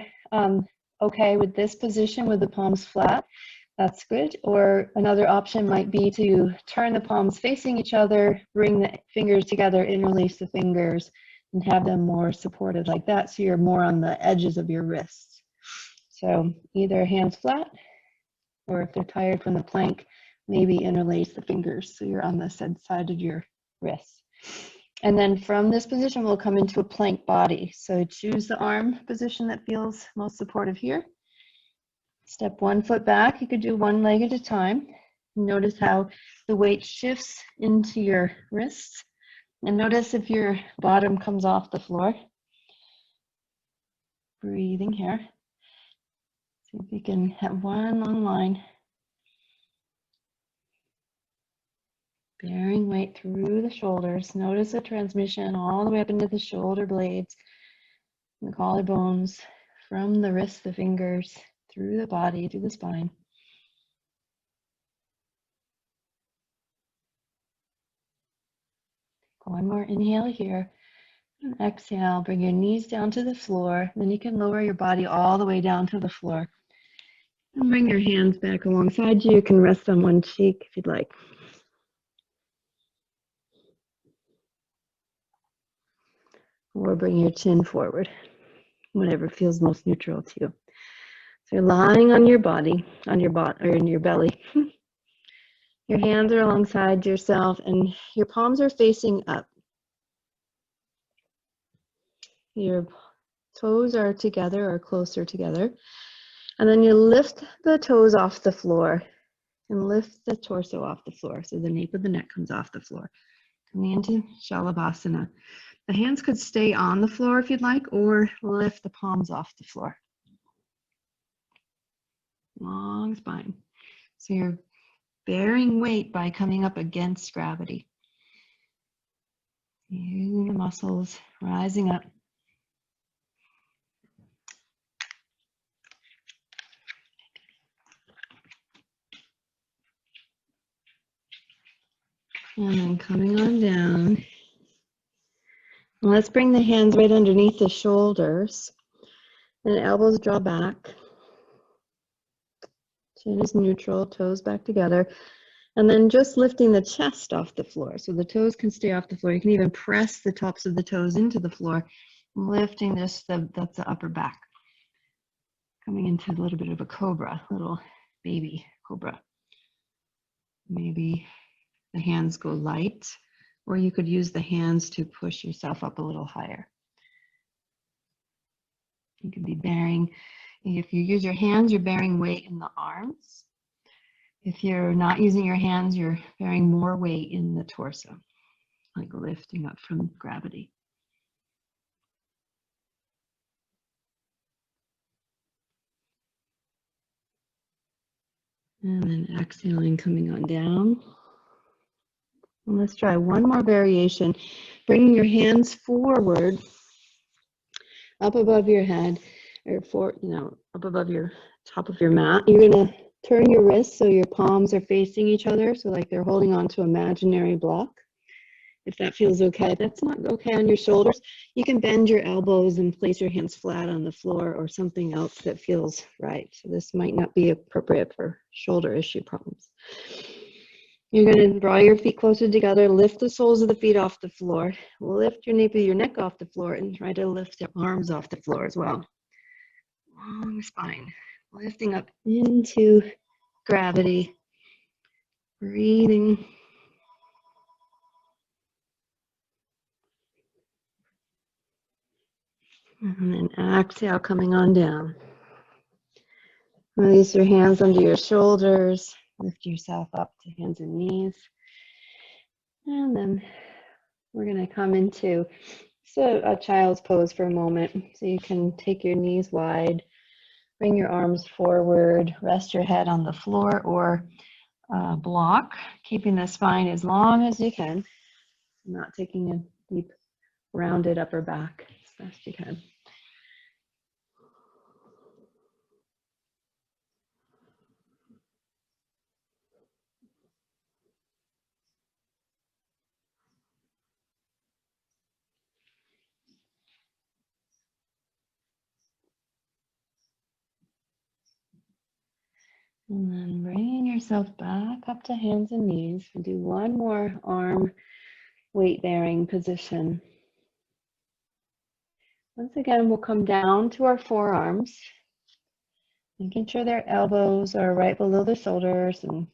Speaker 1: okay with this position with the palms flat, that's good. Or another option might be to turn the palms facing each other, bring the fingers together, interlace the fingers, and have them more supported like that, so you're more on the edges of your wrists. So either hands flat, or if they're tired from the plank, maybe interlace the fingers so you're on the side of your wrists. And then from this position, we'll come into a plank body. So choose the arm position that feels most supportive here. Step one foot back. You could do one leg at a time. Notice how the weight shifts into your wrists. And notice if your bottom comes off the floor. Breathing here. See if you can have one long line. Bearing weight through the shoulders. Notice the transmission all the way up into the shoulder blades, the collarbones, from the wrists, the fingers, through the body, through the spine. One more inhale here. And exhale, bring your knees down to the floor. Then you can lower your body all the way down to the floor. And bring your hands back alongside you. You can rest on one cheek if you'd like. Or bring your chin forward, whatever feels most neutral to you. So you're lying on your body, or in your belly. Your hands are alongside yourself and your palms are facing up. Your toes are together or closer together. And then you lift the toes off the floor and lift the torso off the floor. So the nape of the neck comes off the floor. Coming into Shalabhasana. The hands could stay on the floor if you'd like, or lift the palms off the floor. Long spine. So you're bearing weight by coming up against gravity. Using the muscles, rising up. And then coming on down. Let's bring the hands right underneath the shoulders. And elbows draw back. Chin is neutral, toes back together. And then just lifting the chest off the floor. So the toes can stay off the floor. You can even press the tops of the toes into the floor. Lifting this, that's the upper back. Coming into a little bit of a cobra, little baby cobra. Maybe the hands go light, or you could use the hands to push yourself up a little higher. You could be bearing, if you use your hands, you're bearing weight in the arms. If you're not using your hands, you're bearing more weight in the torso, like lifting up from gravity. And then exhaling, coming on down. And let's try one more variation. Bringing your hands forward, up above your head, or up above your top of your mat. You're gonna turn your wrists so your palms are facing each other, so like they're holding on to an imaginary block. if that feels okay. If that's not okay on your shoulders, you can bend your elbows and place your hands flat on the floor or something else that feels right. So this might not be appropriate for shoulder issue problems. You're going to draw your feet closer together, lift the soles of the feet off the floor, lift your nape of your neck off the floor, and try to lift your arms off the floor as well. Long spine, lifting up into gravity, breathing. And then exhale, coming on down. Release your hands under your shoulders. Lift yourself up to hands and knees. And then we're going to come into a child's pose for a moment. So you can take your knees wide, bring your arms forward, rest your head on the floor or block, keeping the spine as long as you can, not taking a deep rounded upper back as best you can. And then bringing yourself back up to hands and knees. We'll do one more arm weight bearing position. Once again, we'll come down to our forearms, making sure their elbows are right below the shoulders and,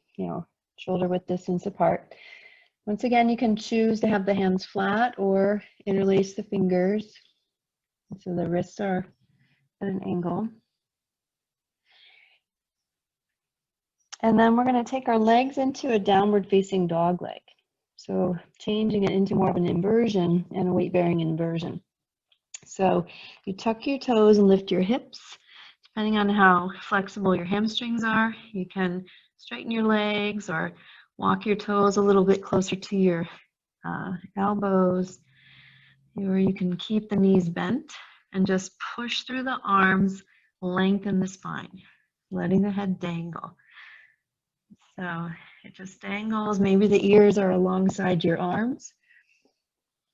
Speaker 1: shoulder width distance apart. Once again, you can choose to have the hands flat or interlace the fingers so the wrists are at an angle. And then we're going to take our legs into a downward facing dog leg. So changing it into more of an inversion and a weight bearing inversion. So you tuck your toes and lift your hips. Depending on how flexible your hamstrings are, you can straighten your legs or walk your toes a little bit closer to your elbows, or you can keep the knees bent and just push through the arms, lengthen the spine, letting the head dangle. So it just dangles. Maybe the ears are alongside your arms.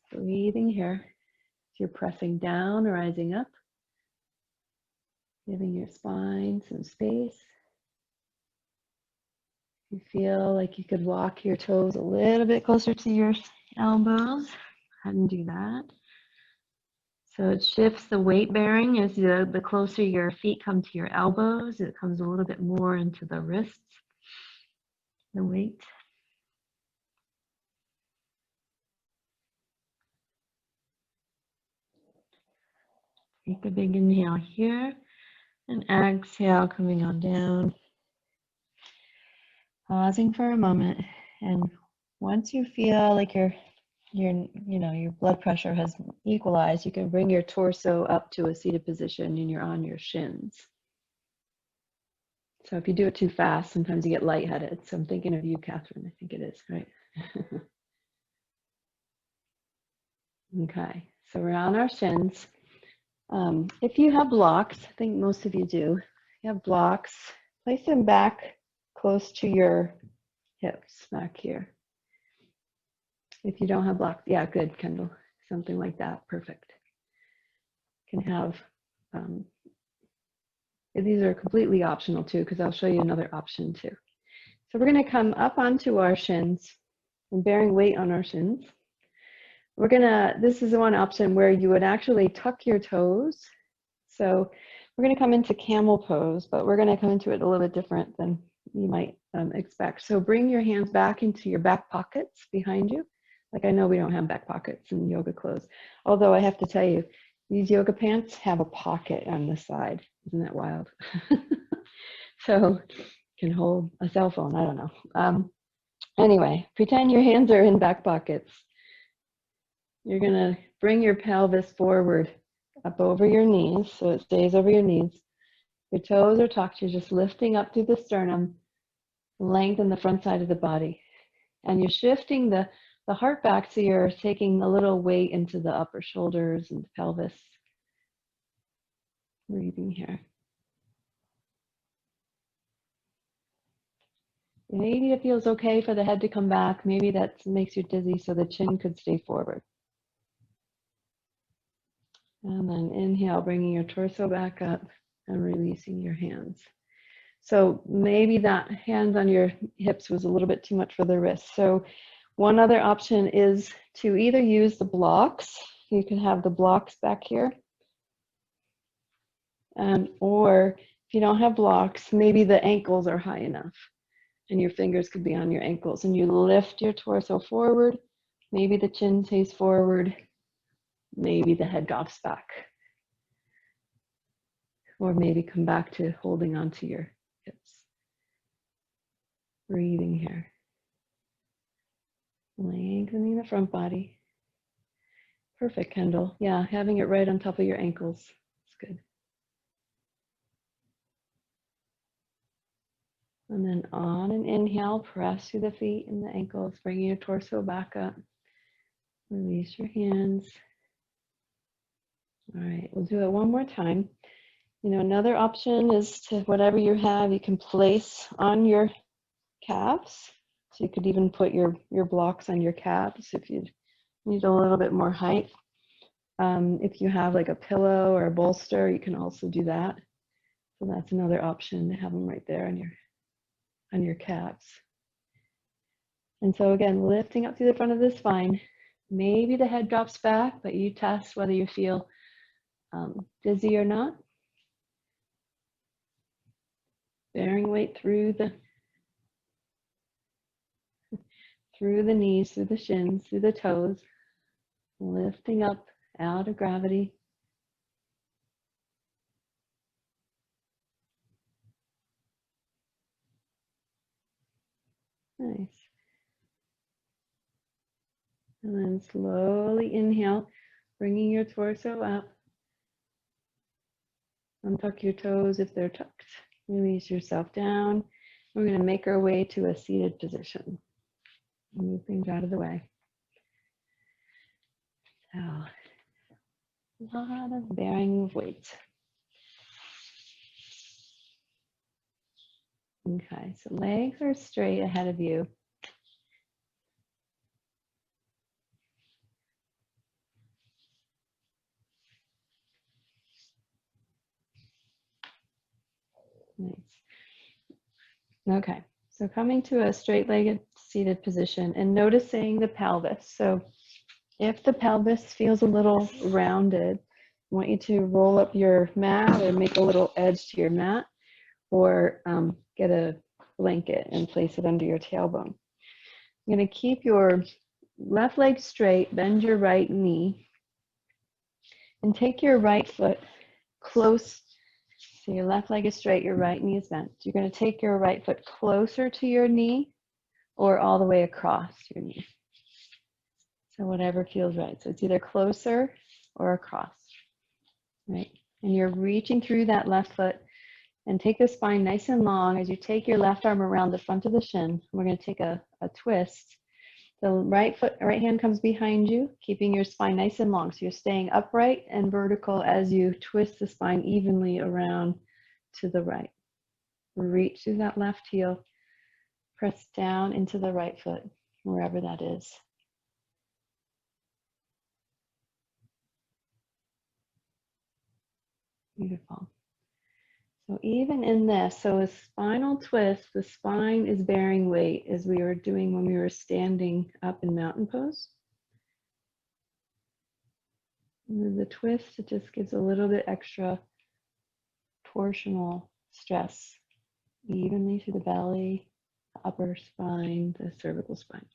Speaker 1: Breathing here. If you're pressing down, rising up, giving your spine some space. You feel like you could walk your toes a little bit closer to your elbows. Go ahead and do that. So it shifts the weight bearing as the closer your feet come to your elbows. It comes a little bit more into the wrists, the weight. Take a big inhale here and exhale, coming on down. Pausing for a moment, and once you feel like your blood pressure has equalized, you can bring your torso up to a seated position and you're on your shins. So if you do it too fast, sometimes you get lightheaded. So I'm thinking of you, Catherine. I think it is, right? Okay, so we're on our shins. If you have blocks, I think most of you do, you have blocks, place them back close to your hips back here. If you don't have blocks, yeah, good, Kendall. Something like that, perfect. Can have, these are completely optional too, because I'll show you another option too. So we're going to come up onto our shins, and bearing weight on our shins. This is the one option where you would actually tuck your toes. So we're going to come into camel pose, but we're going to come into it a little bit different than you might expect. So bring your hands back into your back pockets behind you. Like, I know we don't have back pockets in yoga clothes, although I have to tell you, these yoga pants have a pocket on the side. Isn't that wild? So you can hold a cell phone, I don't know. Anyway, pretend your hands are in back pockets. You're gonna bring your pelvis forward up over your knees, so it stays over your knees. Your toes are tucked, you're just lifting up through the sternum, lengthen the front side of the body. And you're shifting the heart back, so you're taking a little weight into the upper shoulders and the pelvis. Breathing here. Maybe it feels okay for the head to come back. Maybe that makes you dizzy, so the chin could stay forward. And then inhale, bringing your torso back up and releasing your hands. So maybe that hand on your hips was a little bit too much for the wrist. So one other option is to either use the blocks. You can have the blocks back here. Or if you don't have blocks, maybe the ankles are high enough and your fingers could be on your ankles, and you lift your torso forward. Maybe the chin stays forward. Maybe the head drops back. Or maybe come back to holding onto your hips. Breathing here. Lengthening the front body. Perfect, Kendall. Yeah, having it right on top of your ankles. It's good. And then on an inhale, press through the feet and the ankles, bringing your torso back up. Release your hands. All right, we'll do it one more time. You know, another option is to whatever you have, you can place on your calves. So you could even put your blocks on your calves if you need a little bit more height. If you have like a pillow or a bolster, you can also do that. So that's another option, to have them right there on your calves. And so again, lifting up through the front of the spine. Maybe the head drops back, but you test whether you feel dizzy or not. Bearing weight through the knees, through the shins, through the toes. Lifting up out of gravity. Nice. And then slowly inhale, bringing your torso up. Untuck your toes if they're tucked. Release yourself down. We're going to make our way to a seated position. Move things out of the way. So, a lot of bearing of weight. Okay, so legs are straight ahead of you. Nice. Okay, so coming to a straight-legged seated position and noticing the pelvis. So if the pelvis feels a little rounded, I want you to roll up your mat or make a little edge to your mat, or get a blanket and place it under your tailbone. You're going to keep your left leg straight, bend your right knee, and take your right foot close. So your left leg is straight, your right knee is bent. You're going to take your right foot closer to your knee or all the way across your knee. So whatever feels right. So it's either closer or across, right? And you're reaching through that left foot, and take the spine nice and long as you take your left arm around the front of the shin. We're going to take a twist. The right hand comes behind you, keeping your spine nice and long. So you're staying upright and vertical as you twist the spine evenly around to the right. Reach through that left heel, press down into the right foot, wherever that is. Beautiful. So even in this, so a spinal twist, the spine is bearing weight, as we were doing when we were standing up in mountain pose. And the twist, it just gives a little bit extra torsional stress, evenly through the belly, the upper spine, the cervical spine.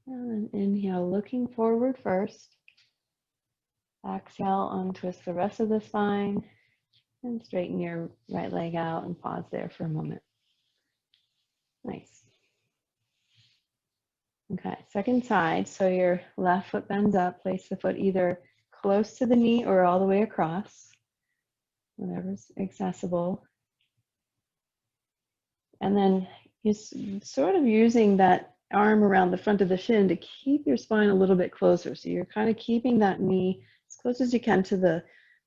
Speaker 1: And then inhale, looking forward first. Exhale, untwist the rest of the spine and straighten your right leg out and pause there for a moment. Nice. Okay, second side. So your left foot bends up. Place the foot either close to the knee or all the way across, whatever's accessible. And then you're sort of using that arm around the front of the shin to keep your spine a little bit closer. So you're kind of keeping that knee as close as you can to the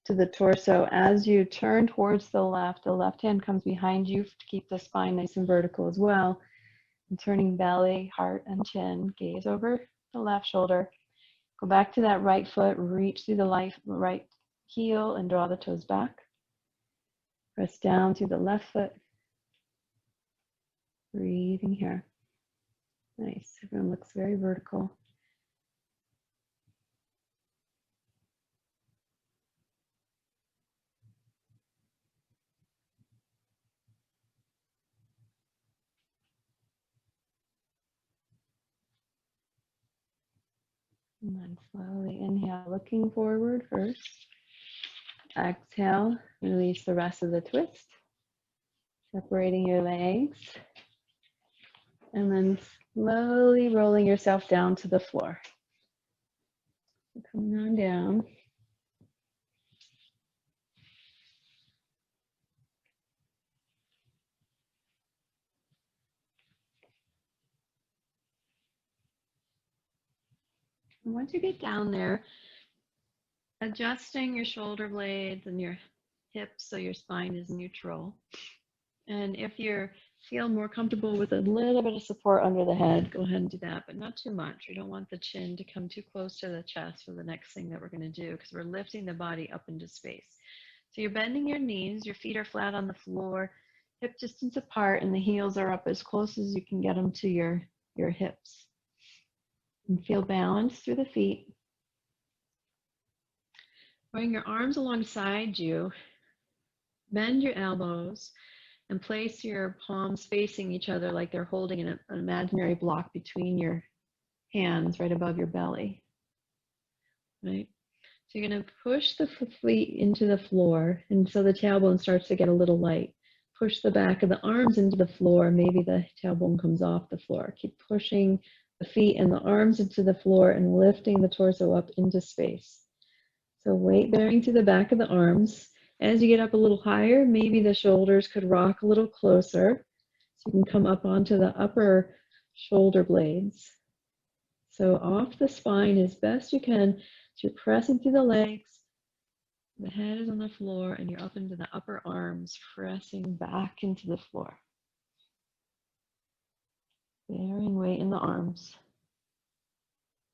Speaker 1: to the torso. As you turn towards the left hand comes behind you to keep the spine nice and vertical as well. And turning belly, heart, and chin, gaze over the left shoulder. Go back to that right foot, reach through the right heel and draw the toes back. Press down through the left foot. Breathing here. Nice. Everyone looks very vertical. And then slowly inhale, looking forward first. Exhale, release the rest of the twist. Separating your legs. And then slowly rolling yourself down to the floor. Coming on down. And once you get down there, adjusting your shoulder blades and your hips so your spine is neutral. And if you feel more comfortable with a little bit of support under the head, go ahead and do that, but not too much. We don't want the chin to come too close to the chest for the next thing that we're going to do, because we're lifting the body up into space. So you're bending your knees, your feet are flat on the floor, hip distance apart, and the heels are up as close as you can get them to your hips. And feel balance through the feet. Bring your arms alongside you, bend your elbows, and place your palms facing each other like they're holding an imaginary block between your hands right above your belly. Right? So you're going to push the feet into the floor, and so the tailbone starts to get a little light. Push the back of the arms into the floor. Maybe the tailbone comes off the floor. Keep pushing the feet and the arms into the floor and lifting the torso up into space. So weight bearing to the back of the arms. As you get up a little higher, maybe the shoulders could rock a little closer. So you can come up onto the upper shoulder blades. So off the spine as best you can. So you're pressing through the legs. The head is on the floor and you're up into the upper arms, pressing back into the floor. Bearing weight in the arms.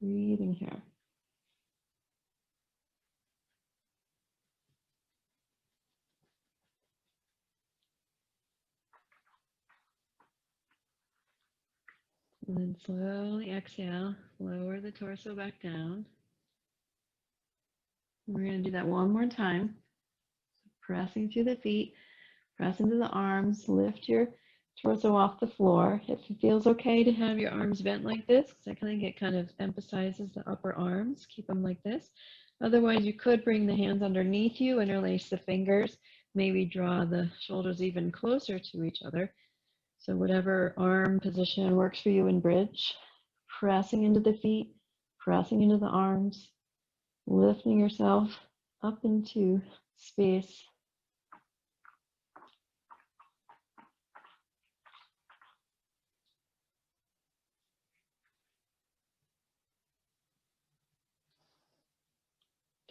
Speaker 1: Breathing here. And then slowly exhale, lower the torso back down. We're going to do that one more time. Pressing through the feet, press into the arms, lift your torso off the floor. If it feels okay to have your arms bent like this, because I think it kind of emphasizes the upper arms, keep them like this. Otherwise, you could bring the hands underneath you, interlace the fingers, maybe draw the shoulders even closer to each other. So whatever arm position works for you in bridge, pressing into the feet, pressing into the arms, lifting yourself up into space.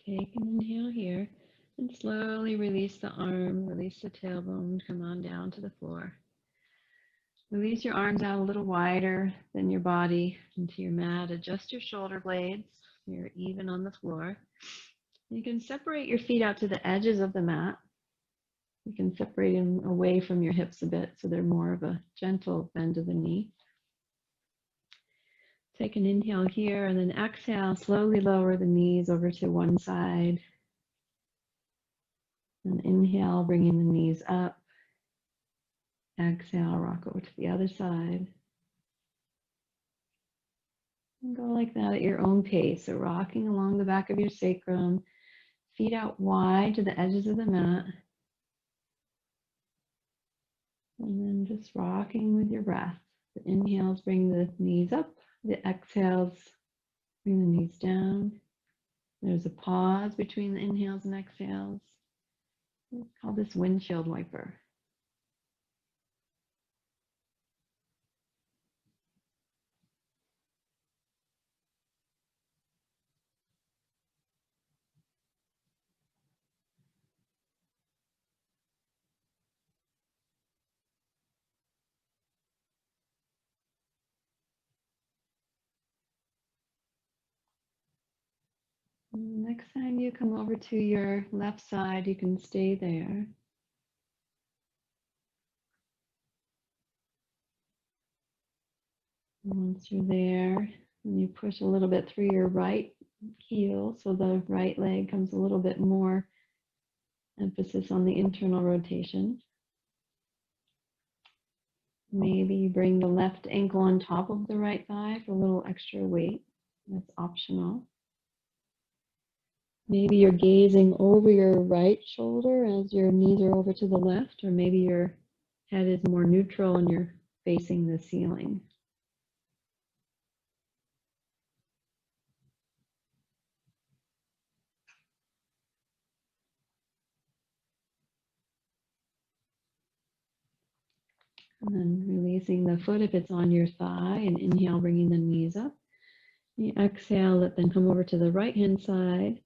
Speaker 1: Take an inhale here and slowly release the arm, release the tailbone, come on down to the floor. Release your arms out a little wider than your body into your mat. Adjust your shoulder blades. You're even on the floor. You can separate your feet out to the edges of the mat. You can separate them away from your hips a bit so they're more of a gentle bend of the knee. Take an inhale here and then exhale, slowly lower the knees over to one side. And inhale, bringing the knees up. Exhale, rock over to the other side. And go like that at your own pace. So rocking along the back of your sacrum, feet out wide to the edges of the mat. And then just rocking with your breath. The inhales bring the knees up. The exhales bring the knees down. There's a pause between the inhales and exhales. Let's call this windshield wiper. Next time you come over to your left side, you can stay there. Once you're there, and you push a little bit through your right heel, so the right leg comes a little bit more emphasis on the internal rotation. Maybe bring the left ankle on top of the right thigh for a little extra weight. That's optional. Maybe you're gazing over your right shoulder as your knees are over to the left, or maybe your head is more neutral and you're facing the ceiling. And then releasing the foot if it's on your thigh, and inhale, bringing the knees up. You exhale, let them come over to the right-hand side.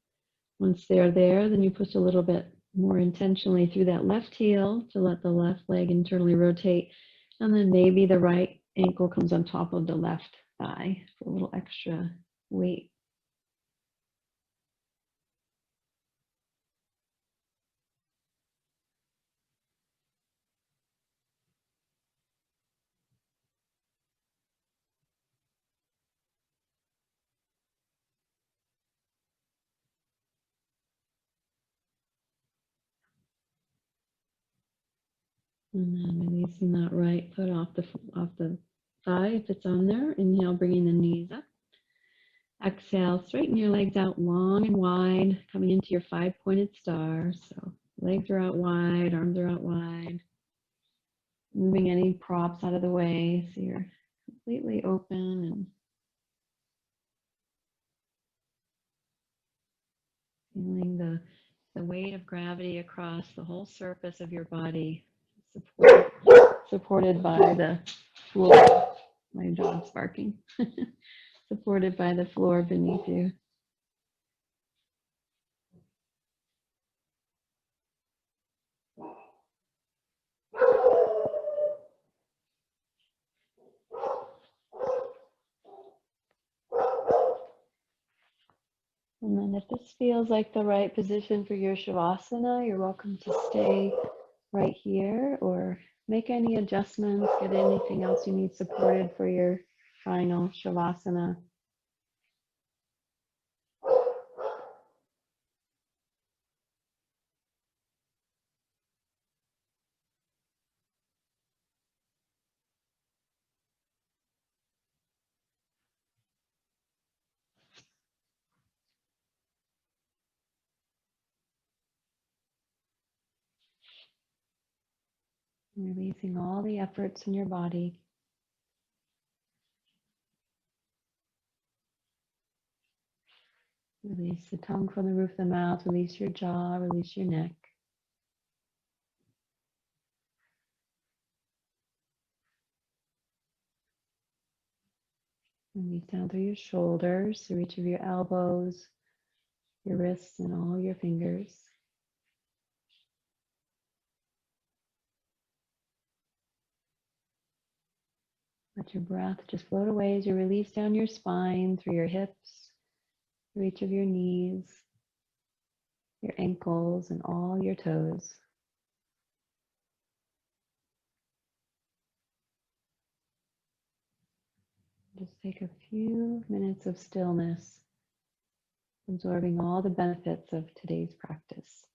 Speaker 1: Once they're there, then you push a little bit more intentionally through that left heel to let the left leg internally rotate. And then maybe the right ankle comes on top of the left thigh for a little extra weight. And then releasing that right foot off the thigh if it's on there. Inhale, bringing the knees up. Exhale, straighten your legs out long and wide, coming into your 5-pointed star. So legs are out wide, arms are out wide. Moving any props out of the way so you're completely open and feeling the weight of gravity across the whole surface of your body, supported by the floor. My dog's barking. Supported by the floor beneath you. And then if this feels like the right position for your Shavasana, you're welcome to stay right here or make any adjustments, get anything else you need supported for your final Shavasana. Releasing all the efforts in your body. Release the tongue from the roof of the mouth, release your jaw, release your neck. Release down through your shoulders, the reach of your elbows, your wrists, and all your fingers. Let your breath just float away as you release down your spine, through your hips, the reach of your knees, your ankles, and all your toes. Just take a few minutes of stillness, absorbing all the benefits of today's practice.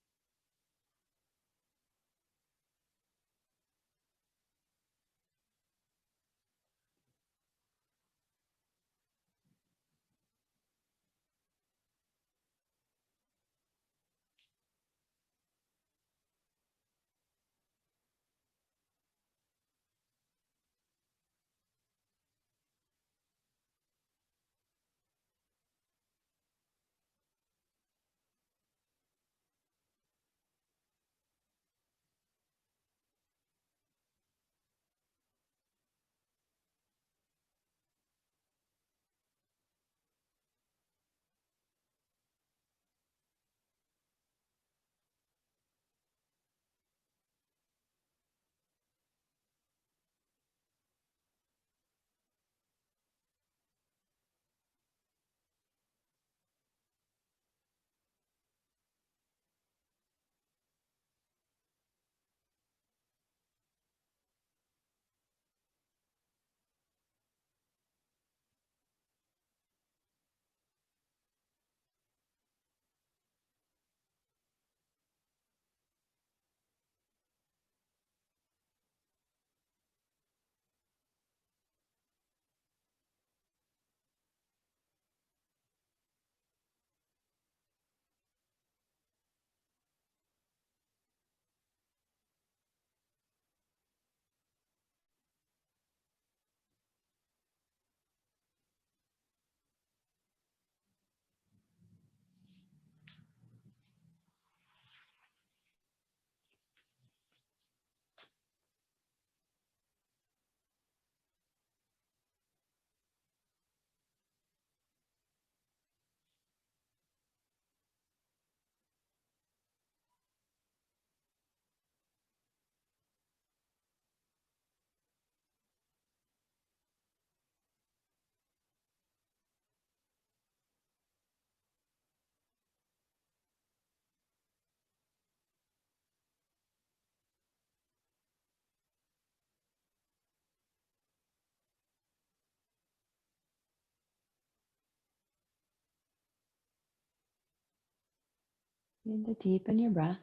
Speaker 1: And to deepen your breath.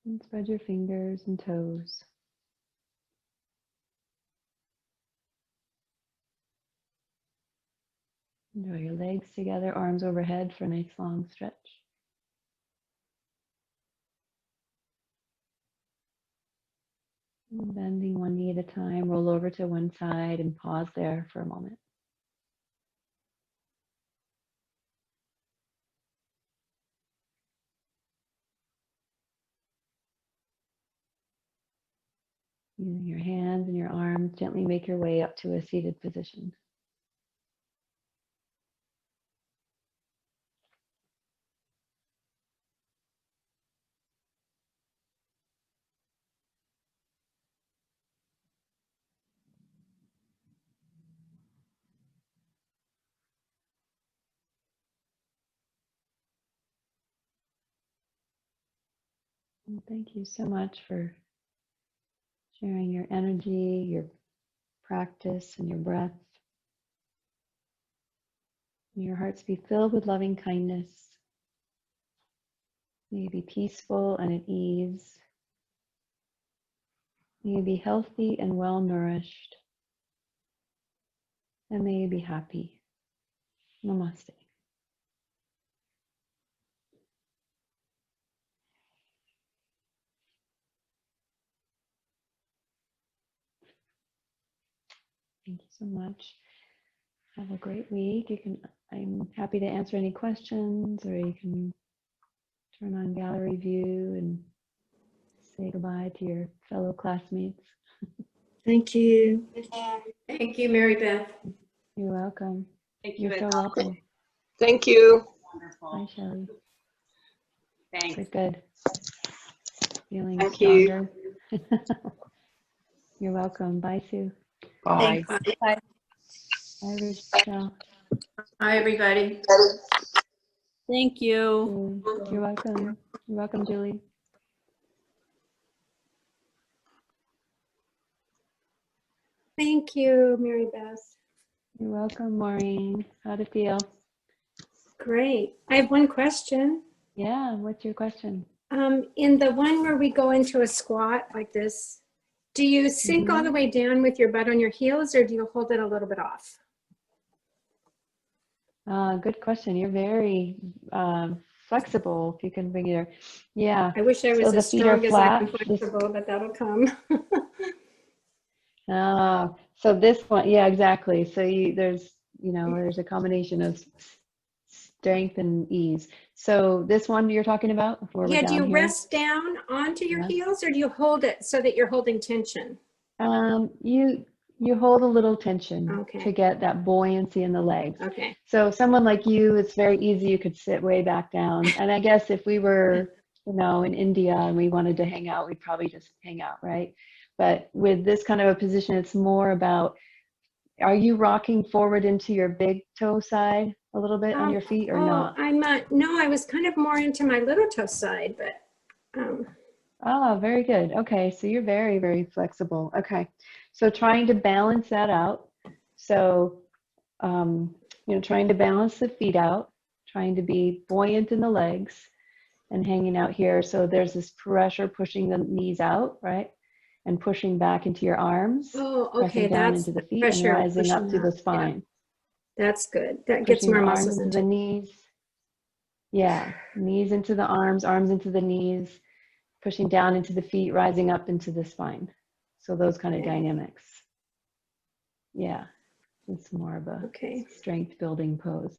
Speaker 1: And spread your fingers and toes. Draw your legs together, arms overhead for a nice long stretch. And bending one knee at a time, roll over to one side and pause there for a moment. Using your hands and your arms, gently make your way up to a seated position. And thank you so much for sharing your energy, your practice, and your breath. May your hearts be filled with loving kindness. May you be peaceful and at ease. May you be healthy and well nourished. And may you be happy. Namaste. Thank you so much. Have a great week. I'm happy to answer any questions, or you can turn on gallery view and say goodbye to your fellow classmates.
Speaker 2: Thank you.
Speaker 3: Thank you, Mary Beth.
Speaker 1: You're welcome.
Speaker 3: Thank you.
Speaker 1: You're so welcome.
Speaker 4: Thank you.
Speaker 3: Wonderful.
Speaker 1: Bye, Shelley.
Speaker 3: Thanks.
Speaker 1: We're good. Feeling
Speaker 4: Thank you.
Speaker 1: stronger. You're welcome. Bye, Sue.
Speaker 4: Bye.
Speaker 3: Thanks.
Speaker 1: Bye, Rochelle.
Speaker 3: Hi, everybody.
Speaker 2: Thank you.
Speaker 1: You're welcome. You're welcome, Julie.
Speaker 5: Thank you, Mary Beth.
Speaker 1: You're welcome, Maureen. How'd it feel?
Speaker 5: Great. I have one question.
Speaker 1: Yeah, what's your question?
Speaker 5: In the one where we go into a squat like this, do you sink all the way down with your butt on your heels, or do you hold it a little bit off?
Speaker 1: Good question. You're very flexible if you can bring your, yeah.
Speaker 5: I wish I was
Speaker 1: So the
Speaker 5: as
Speaker 1: feet are
Speaker 5: strong as
Speaker 1: flat.
Speaker 5: I'm flexible, but that'll come.
Speaker 1: So this one, yeah, exactly. So there's a combination of strength and ease. So this one you're talking about?
Speaker 5: Yeah, do you
Speaker 1: here?
Speaker 5: rest down onto your
Speaker 1: Yeah.
Speaker 5: heels, or do you hold it so that you're holding tension?
Speaker 1: You hold a little tension
Speaker 5: Okay.
Speaker 1: to get that buoyancy in the legs.
Speaker 5: Okay.
Speaker 1: So someone like you, it's very easy. You could sit way back down. And I guess if we were, in India and we wanted to hang out, we'd probably just hang out, right? But with this kind of a position, it's more about, are you rocking forward into your big toe side a little bit on your feet or not?
Speaker 5: No, I was kind of more into my little toe side, but.
Speaker 1: Very good. Okay, so you're very, very flexible. Okay, so trying to balance that out. So, trying to balance the feet out, trying to be buoyant in the legs and hanging out here. So there's this pressure pushing the knees out, right? And pushing back into your arms.
Speaker 5: Oh, okay.
Speaker 1: Pressing down
Speaker 5: That's
Speaker 1: into the feet
Speaker 5: pressure
Speaker 1: and rising up
Speaker 5: pushing
Speaker 1: to the
Speaker 5: up.
Speaker 1: spine.
Speaker 5: Yeah. That's good. That gets
Speaker 1: Pushing
Speaker 5: more
Speaker 1: the
Speaker 5: muscles
Speaker 1: arms into the knees. Yeah, knees into the arms into the knees. Pushing down into the feet, rising up into the spine. So those kind of dynamics. Yeah, it's more of a strength building pose.